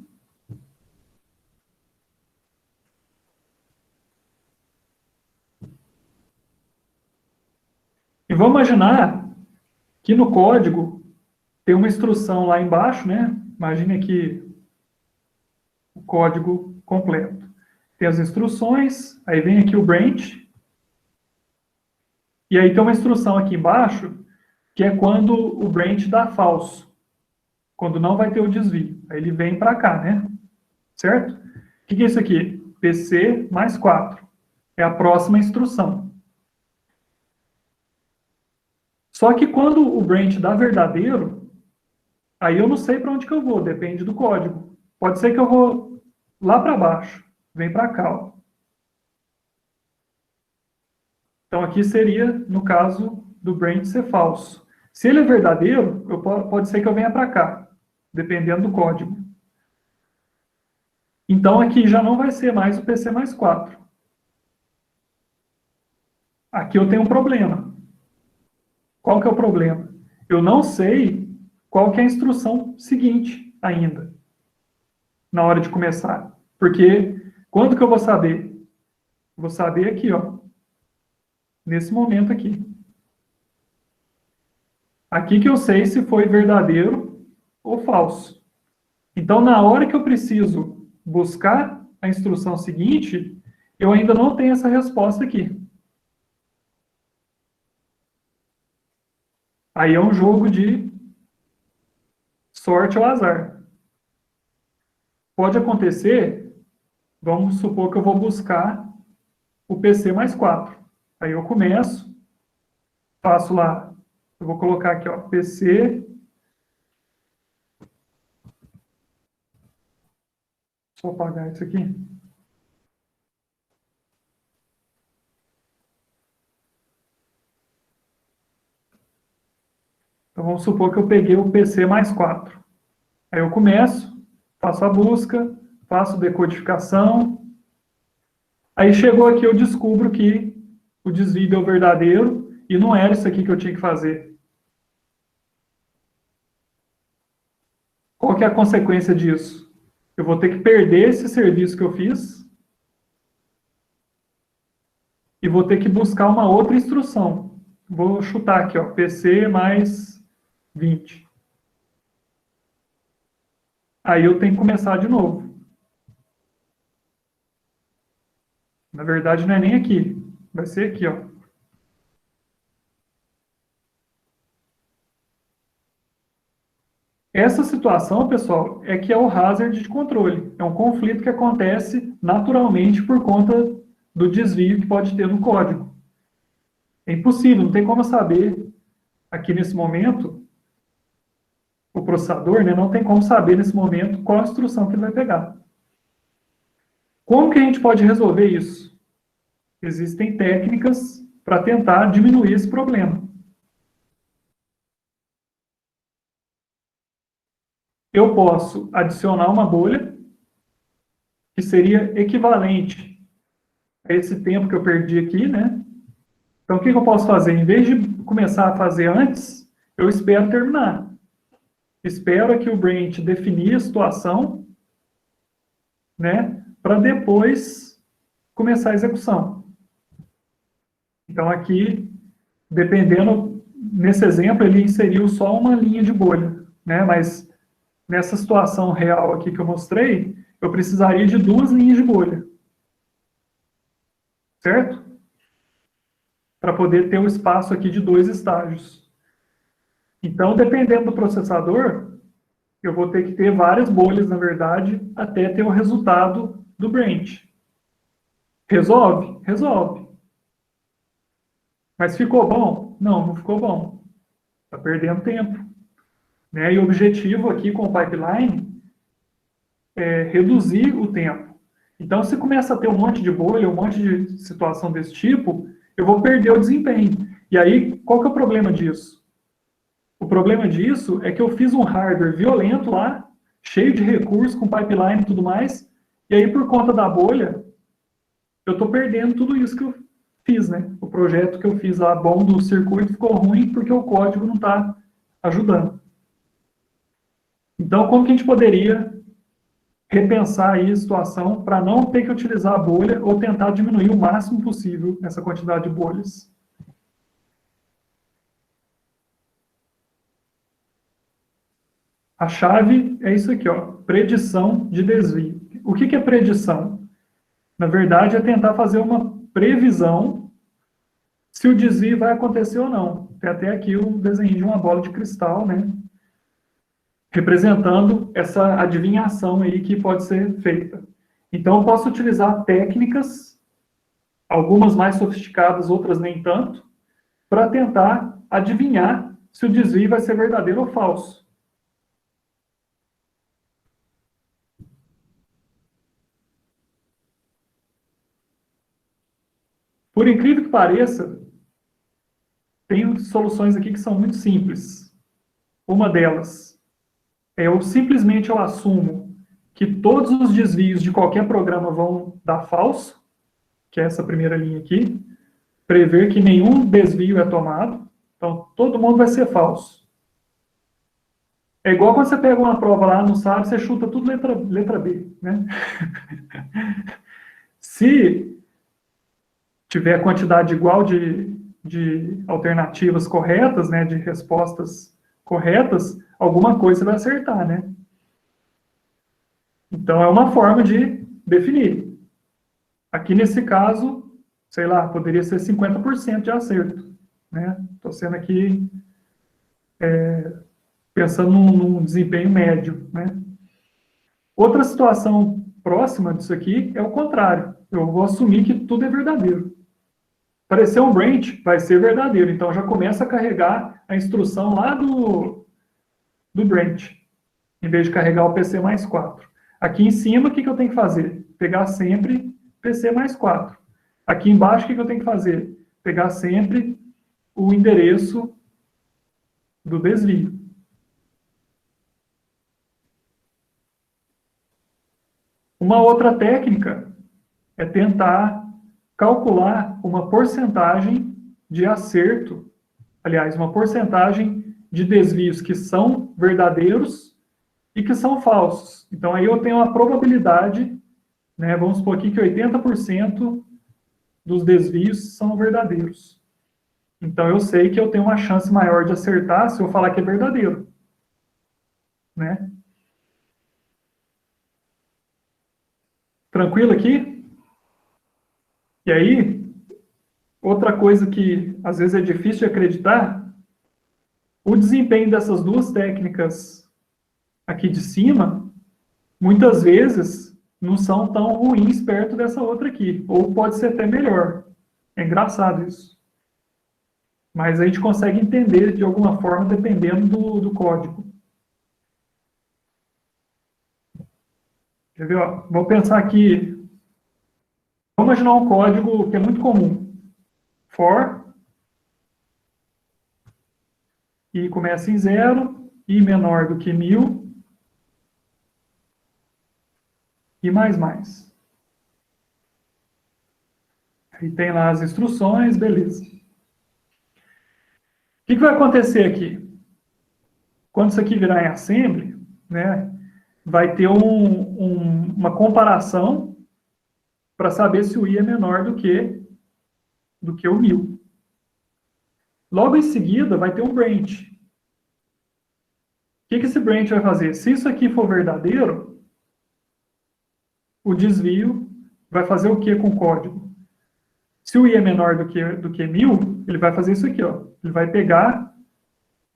S1: E vamos imaginar que no código tem uma instrução lá embaixo, né? Imagine aqui o código completo. Tem as instruções, aí vem aqui o branch, e aí tem uma instrução aqui embaixo, que é quando o branch dá falso, quando não vai ter o desvio. Aí ele vem para cá, né? Certo? O que é isso aqui? PC mais 4. É a próxima instrução. Só que quando o branch dá verdadeiro, aí eu não sei para onde que eu vou, depende do código. Pode ser que eu vou lá para baixo, vem para cá, ó. Então aqui seria, no caso do branch ser falso. Se ele é verdadeiro, pode ser que eu venha para cá, dependendo do código. Então aqui já não vai ser mais o PC mais 4. Aqui eu tenho um problema. Qual que é o problema? Eu não sei qual que é a instrução seguinte ainda, na hora de começar. Porque quando que eu vou saber? Vou saber aqui, ó. Nesse momento aqui. Aqui que eu sei se foi verdadeiro ou falso. Então, na hora que eu preciso buscar a instrução seguinte, eu ainda não tenho essa resposta aqui. Aí é um jogo de sorte ou azar. Pode acontecer, vamos supor que eu vou buscar o PC mais 4. Aí eu começo, faço lá, eu vou colocar aqui, ó, PC. Só apagar isso aqui. Então vamos supor que eu peguei o PC mais 4. Aí eu começo, faço a busca, faço decodificação. Aí chegou aqui, eu descubro que o desvio deu verdadeiro e não era isso aqui que eu tinha que fazer. Qual que é a consequência disso? Eu vou ter que perder esse serviço que eu fiz e vou ter que buscar uma outra instrução. Vou chutar aqui, ó, PC mais 20. Aí eu tenho que começar de novo. Na verdade, não é nem aqui. Vai ser aqui, ó. Essa situação, pessoal, é que é o hazard de controle. É um conflito que acontece naturalmente por conta do desvio que pode ter no código. É impossível, não tem como saber aqui nesse momento, o processador, né, não tem como saber nesse momento qual a instrução que ele vai pegar. Como que a gente pode resolver isso? Existem técnicas para tentar diminuir esse problema. Eu posso adicionar uma bolha, que seria equivalente a esse tempo que eu perdi aqui, né? Então, o que eu posso fazer? Em vez de começar a fazer antes, eu espero terminar. Espero aqui o branch definir a situação, né? Para depois começar a execução. Então, aqui, dependendo, nesse exemplo, ele inseriu só uma linha de bolha, né? Mas nessa situação real aqui que eu mostrei, eu precisaria de 2 linhas de bolha. Certo? Para poder ter um espaço aqui de 2 estágios. Então, dependendo do processador, eu vou ter que ter várias bolhas, na verdade, até ter o resultado do branch. Resolve? Resolve. Mas ficou bom? Não, não ficou bom. Está perdendo tempo. Né? E o objetivo aqui com o pipeline é reduzir o tempo. Então, se começa a ter um monte de bolha, um monte de situação desse tipo, eu vou perder o desempenho. E aí, qual que é o problema disso? O problema disso é que eu fiz um hardware violento lá, cheio de recursos, com pipeline e tudo mais, e aí, por conta da bolha, eu estou perdendo tudo isso que eu fiz, né? O projeto que eu fiz lá, bom, do circuito, ficou ruim porque o código não está ajudando. Então, como que a gente poderia repensar aí a situação para não ter que utilizar a bolha ou tentar diminuir o máximo possível essa quantidade de bolhas? A chave é isso aqui, ó, predição de desvio. O que é predição? Na verdade, é tentar fazer uma previsão se o desvio vai acontecer ou não. Tem até aqui o desenho de uma bola de cristal, né? Representando essa adivinhação aí que pode ser feita. Então, eu posso utilizar técnicas, algumas mais sofisticadas, outras nem tanto, para tentar adivinhar se o desvio vai ser verdadeiro ou falso. Por incrível que pareça, tem soluções aqui que são muito simples. Uma delas é simplesmente eu assumo que todos os desvios de qualquer programa vão dar falso, que é essa primeira linha aqui, prever que nenhum desvio é tomado, então todo mundo vai ser falso. É igual quando você pega uma prova lá, não sabe, você chuta tudo letra B, né? Se tiver quantidade igual de alternativas corretas, né, de respostas corretas, alguma coisa você vai acertar, né? Então, é uma forma de definir. Aqui, nesse caso, sei lá, poderia ser 50% de acerto, né? Estou sendo aqui pensando num desempenho médio, né? Outra situação próxima disso aqui é o contrário. Eu vou assumir que tudo é verdadeiro. Aparecer um branch, vai ser verdadeiro. Então, já começa a carregar a instrução lá do branch, em vez de carregar o PC mais 4. Aqui em cima, o que eu tenho que fazer? Pegar sempre PC mais 4. Aqui embaixo, o que eu tenho que fazer? Pegar sempre o endereço do desvio. Uma outra técnica é tentar calcular uma porcentagem de acerto, aliás, uma porcentagem de desvios que são verdadeiros e que são falsos. Então, aí eu tenho a probabilidade, né, vamos supor aqui que 80% dos desvios são verdadeiros. Então, eu sei que eu tenho uma chance maior de acertar se eu falar que é verdadeiro, né? Tranquilo aqui? E aí, outra coisa que às vezes é difícil de acreditar, o desempenho dessas duas técnicas aqui de cima, muitas vezes não são tão ruins perto dessa outra aqui, ou pode ser até melhor. É engraçado isso. Mas a gente consegue entender de alguma forma dependendo do código. Quer ver? Ó? Vou pensar aqui. Vamos imaginar um código que é muito comum. For, i começa em 0, i menor do que 1000, e mais. Aí tem lá as instruções, beleza. O que vai acontecer aqui? Quando isso aqui virar em assembly, né, vai ter uma comparação para saber se o i é menor do que o 1000. Logo em seguida, vai ter um branch. O que esse branch vai fazer? Se isso aqui for verdadeiro, o desvio vai fazer o que com o código? Se o i é menor do que 1000, ele vai fazer isso aqui, ó. Ele vai pegar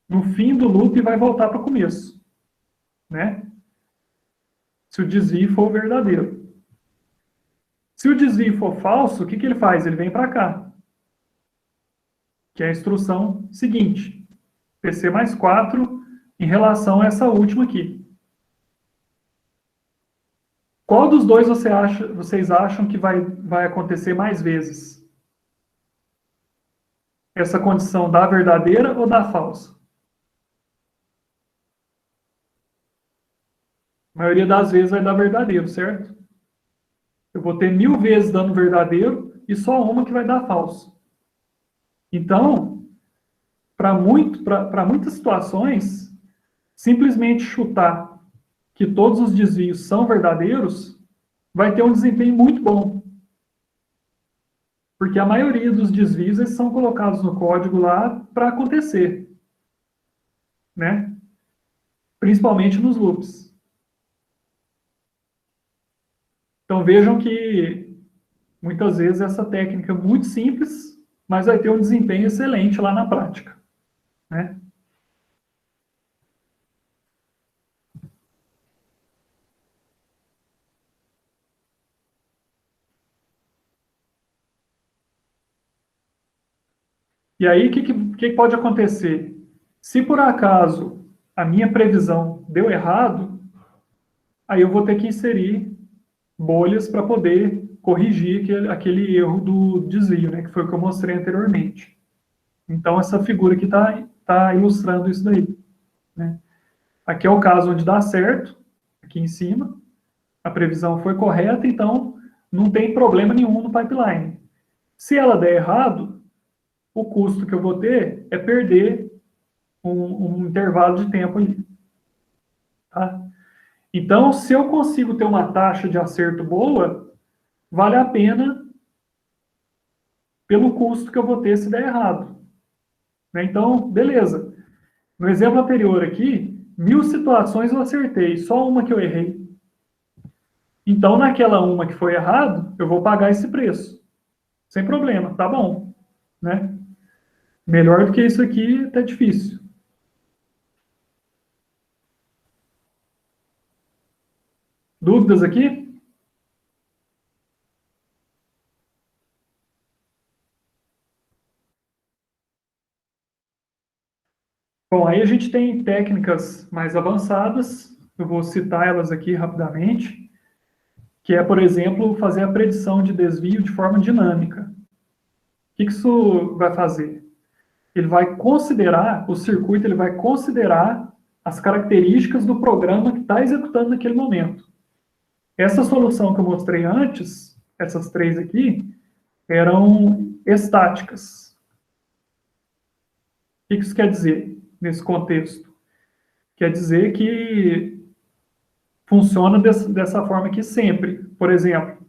S1: no fim do loop e vai voltar para o começo, né? Se o desvio for verdadeiro. Se o desvio for falso, o que ele faz? Ele vem para cá, que é a instrução seguinte, PC mais 4 em relação a essa última aqui. Qual dos dois vocês acham que vai acontecer mais vezes? Essa condição da verdadeira ou da falsa? A maioria das vezes vai dar verdadeiro, certo? Eu vou ter 1000 vezes dando verdadeiro, e só uma que vai dar falso. Então, para muitas situações, simplesmente chutar que todos os desvios são verdadeiros vai ter um desempenho muito bom. Porque a maioria dos desvios eles são colocados no código lá para acontecer, né? Principalmente nos loops. Então vejam que muitas vezes essa técnica é muito simples, mas vai ter um desempenho excelente lá na prática, né? E aí, o que pode acontecer? Se por acaso a minha previsão deu errado, aí eu vou ter que inserir bolhas para poder corrigir aquele erro do desvio, né, que foi o que eu mostrei anteriormente. Então, essa figura aqui tá ilustrando isso daí, né? Aqui é o caso onde dá certo, aqui em cima, a previsão foi correta, então não tem problema nenhum no pipeline. Se ela der errado, o custo que eu vou ter é perder um intervalo de tempo ali. Tá? Então, se eu consigo ter uma taxa de acerto boa, vale a pena pelo custo que eu vou ter se der errado. Né? Então, beleza. No exemplo anterior aqui, 1000 situações eu acertei, só uma que eu errei. Então, naquela uma que foi errado, eu vou pagar esse preço. Sem problema, tá bom. Né? Melhor do que isso aqui, tá difícil. Dúvidas aqui? Bom, aí a gente tem técnicas mais avançadas, eu vou citar elas aqui rapidamente, que é, por exemplo, fazer a predição de desvio de forma dinâmica. O que isso vai fazer? Ele vai considerar, o circuito ele vai considerar as características do programa que está executando naquele momento. Essa solução que eu mostrei antes, essas três aqui, eram estáticas. O que isso quer dizer nesse contexto? Quer dizer que funciona dessa forma aqui sempre. Por exemplo,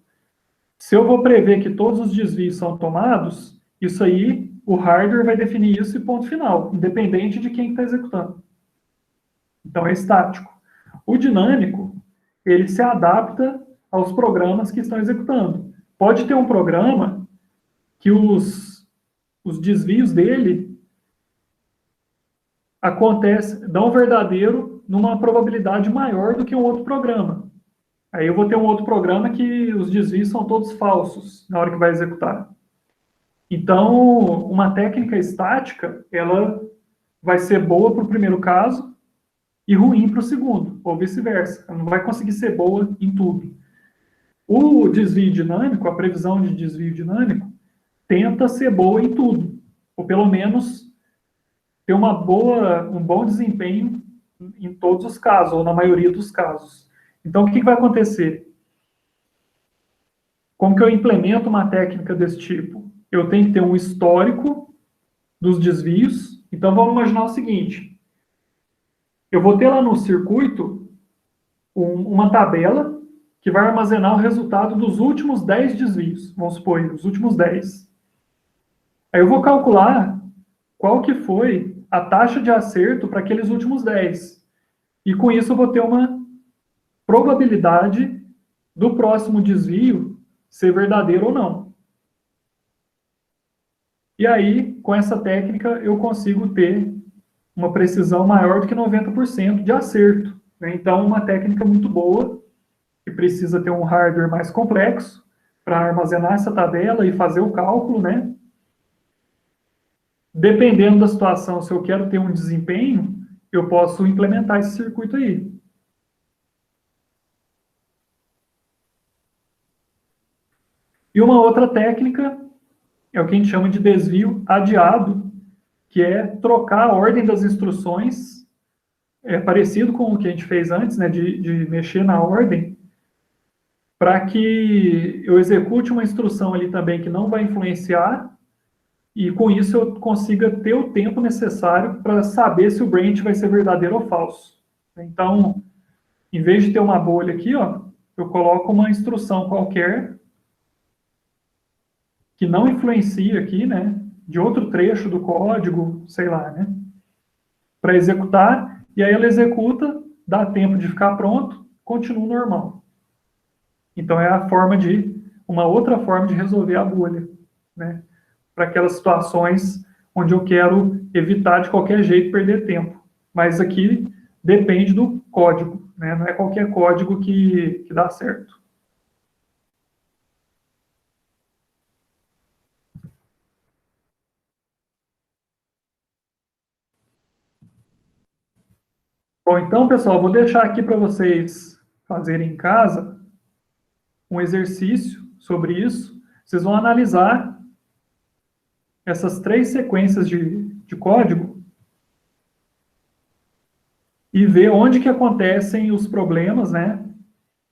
S1: se eu vou prever que todos os desvios são tomados, isso aí, o hardware vai definir isso e ponto final, independente de quem está executando. Então, é estático. O dinâmico, ele se adapta aos programas que estão executando. Pode ter um programa que os desvios dele dão verdadeiro numa probabilidade maior do que um outro programa. Aí eu vou ter um outro programa que os desvios são todos falsos na hora que vai executar. Então, uma técnica estática, ela vai ser boa para o primeiro caso e ruim para o segundo, ou vice-versa. Ela não vai conseguir ser boa em tudo. O desvio dinâmico, a previsão de desvio dinâmico, tenta ser boa em tudo, ou pelo menos ter um bom desempenho em todos os casos, ou na maioria dos casos. Então, o que vai acontecer? Como que eu implemento uma técnica desse tipo? Eu tenho que ter um histórico dos desvios. Então, vamos imaginar o seguinte. Eu vou ter lá no circuito uma tabela que vai armazenar o resultado dos últimos 10 desvios. Vamos supor, os últimos 10. Aí eu vou calcular qual que foi a taxa de acerto para aqueles últimos 10. E com isso eu vou ter uma probabilidade do próximo desvio ser verdadeiro ou não. E aí, com essa técnica, eu consigo ter uma precisão maior do que 90% de acerto. Né? Então, uma técnica muito boa, que precisa ter um hardware mais complexo para armazenar essa tabela e fazer o cálculo, né? Dependendo da situação, se eu quero ter um desempenho, eu posso implementar esse circuito aí. E uma outra técnica é o que a gente chama de desvio adiado, que é trocar a ordem das instruções, parecido com o que a gente fez antes, né, de mexer na ordem, para que eu execute uma instrução ali também que não vai influenciar, e com isso eu consiga ter o tempo necessário para saber se o branch vai ser verdadeiro ou falso. Então, em vez de ter uma bolha aqui, ó, eu coloco uma instrução qualquer que não influencia aqui, né, de outro trecho do código, sei lá, né, para executar, e aí ela executa, dá tempo de ficar pronto, continua normal. Então é uma outra forma de resolver a bolha, né, para aquelas situações onde eu quero evitar de qualquer jeito perder tempo. Mas aqui depende do código, né, não é qualquer código que dá certo. Bom, então, pessoal, vou deixar aqui para vocês fazerem em casa um exercício sobre isso. Vocês vão analisar essas 3 sequências de código e ver onde que acontecem os problemas, né,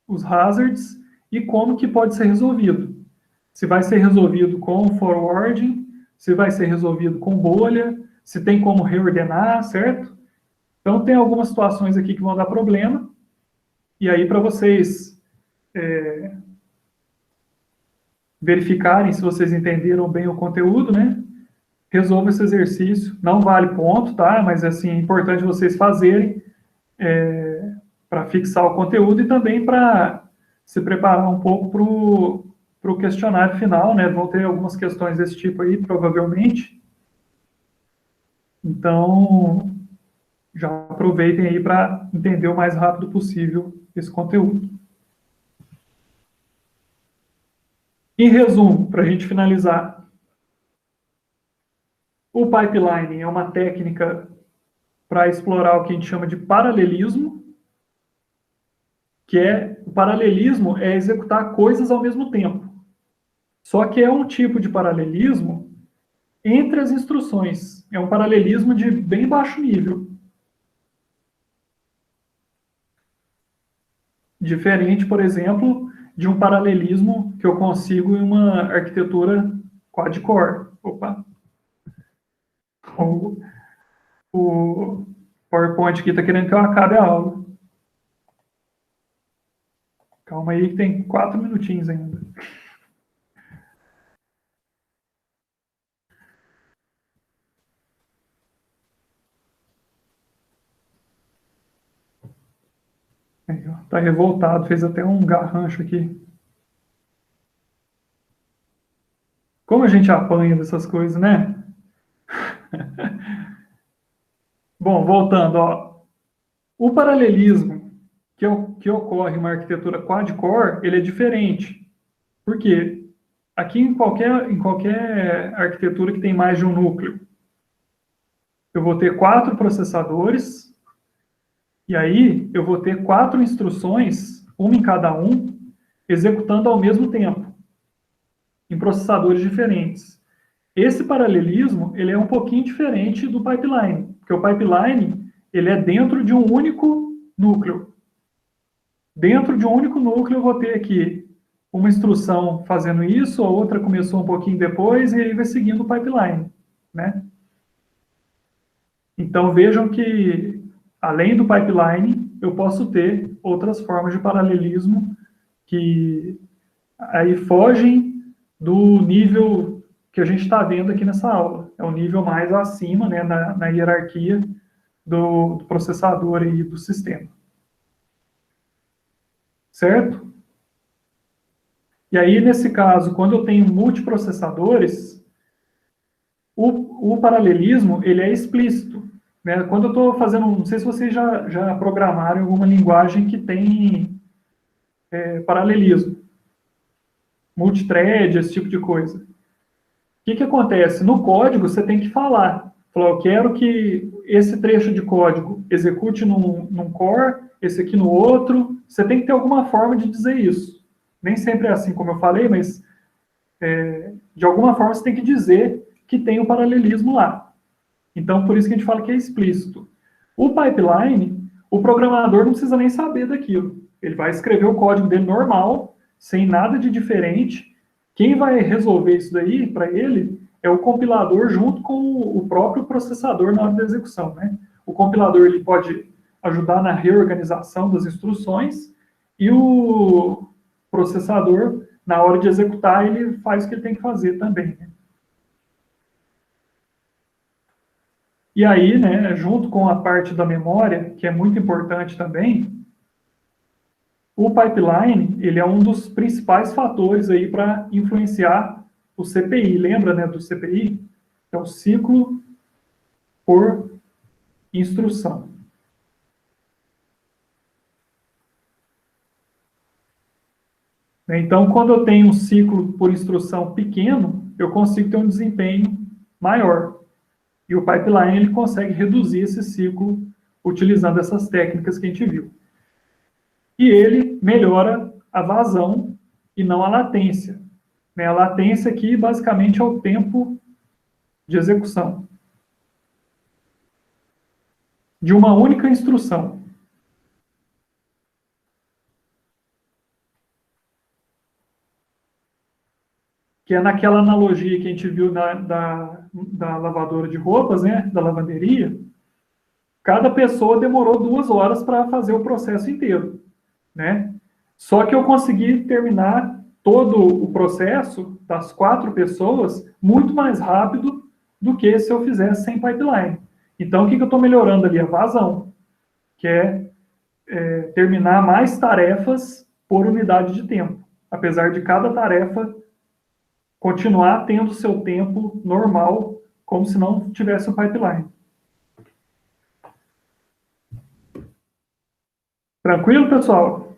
S1: os hazards, e como que pode ser resolvido. Se vai ser resolvido com forwarding, se vai ser resolvido com bolha, se tem como reordenar, certo? Então, tem algumas situações aqui que vão dar problema, e aí para vocês verificarem se vocês entenderam bem o conteúdo, né? Resolva esse exercício. Não vale ponto, tá? Mas, assim, é importante vocês fazerem para fixar o conteúdo e também para se preparar um pouco para o questionário final, né? Vão ter algumas questões desse tipo aí, provavelmente. Então, já aproveitem aí para entender o mais rápido possível esse conteúdo. Em resumo, para a gente finalizar, o pipeline é uma técnica para explorar o que a gente chama de paralelismo, o paralelismo é executar coisas ao mesmo tempo. Só que é um tipo de paralelismo entre as instruções. É um paralelismo de bem baixo nível. Diferente, por exemplo, de um paralelismo que eu consigo em uma arquitetura quad-core. Opa! O PowerPoint aqui está querendo que eu acabe a aula. Calma aí que tem 4 minutinhos ainda. Está revoltado, fez até um garrancho aqui. Como a gente apanha dessas coisas, né? Bom, voltando, ó. O paralelismo que ocorre em uma arquitetura quad-core, ele é diferente. Por quê? Aqui em qualquer arquitetura que tem mais de um núcleo, eu vou ter 4 processadores, e aí eu vou ter 4 instruções, uma em cada um, executando ao mesmo tempo, em processadores diferentes. Esse paralelismo, ele é um pouquinho diferente do pipeline, porque o pipeline, ele é dentro de um único núcleo. Dentro de um único núcleo, eu vou ter aqui uma instrução fazendo isso, a outra começou um pouquinho depois, e aí vai seguindo o pipeline, né? Então, vejam que, além do pipeline, eu posso ter outras formas de paralelismo que aí fogem do nível que a gente está vendo aqui nessa aula. É o nível mais acima, né, na hierarquia do processador e do sistema. Certo? E aí, nesse caso, quando eu tenho multiprocessadores, o paralelismo, ele é explícito. Né? Quando eu estou fazendo, não sei se vocês já programaram alguma linguagem que tem paralelismo, multithread, esse tipo de coisa. O que acontece? No código, você tem que falar, eu quero que esse trecho de código execute num core, esse aqui no outro. Você tem que ter alguma forma de dizer isso. Nem sempre é assim, como eu falei, mas de alguma forma você tem que dizer que tem o paralelismo lá. Então, por isso que a gente fala que é explícito. O pipeline, o programador não precisa nem saber daquilo. Ele vai escrever o código dele normal. sem nada de diferente. Quem vai resolver isso daí, para ele, é o compilador junto com o próprio processador na hora da execução, né? O compilador ele pode ajudar na reorganização das instruções e o processador, na hora de executar, ele faz o que ele tem que fazer também, né? E aí, né, junto com a parte da memória, que é muito importante também, o pipeline, ele é um dos principais fatores aí para influenciar o CPI. Lembra, né, do CPI? É o ciclo por instrução. Então, quando eu tenho um ciclo por instrução pequeno, eu consigo ter um desempenho maior. E o pipeline ele consegue reduzir esse ciclo utilizando essas técnicas que a gente viu. E ele melhora a vazão e não a latência. A latência aqui, basicamente, é o tempo de execução de uma única instrução. Que é naquela analogia que a gente viu da lavadora de roupas, né, da lavanderia. Cada pessoa demorou 2 horas para fazer o processo inteiro, né? Só que eu consegui terminar todo o processo das 4 pessoas muito mais rápido do que se eu fizesse sem pipeline. Então, o que eu estou melhorando ali? A vazão, que é terminar mais tarefas por unidade de tempo, apesar de cada tarefa continuar tendo seu tempo normal, como se não tivesse um pipeline. Tranquilo, pessoal?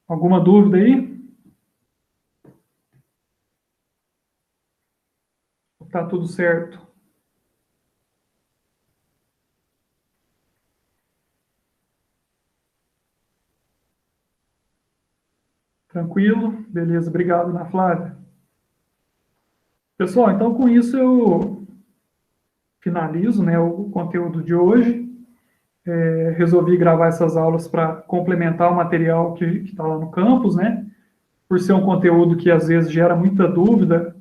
S1: Alguma dúvida aí? Tá tudo certo? Tranquilo? Beleza, obrigado, Ana Flávia. Pessoal, então com isso eu finalizo, né, o conteúdo de hoje. Resolvi gravar essas aulas para complementar o material que está lá no campus, né? Por ser um conteúdo que às vezes gera muita dúvida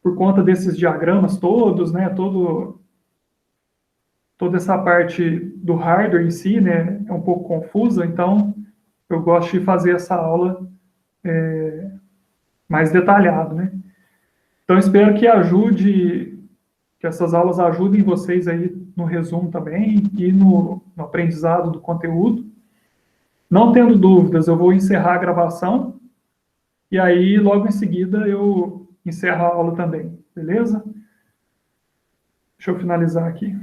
S1: por conta desses diagramas todos, né? Toda essa parte do hardware em si, né? É um pouco confusa, então eu gosto de fazer essa aula mais detalhado, né? Então espero que essas aulas ajudem vocês aí no resumo também e no aprendizado do conteúdo. Não tendo dúvidas, eu vou encerrar a gravação e aí logo em seguida eu encerro a aula também, beleza? Deixa eu finalizar aqui.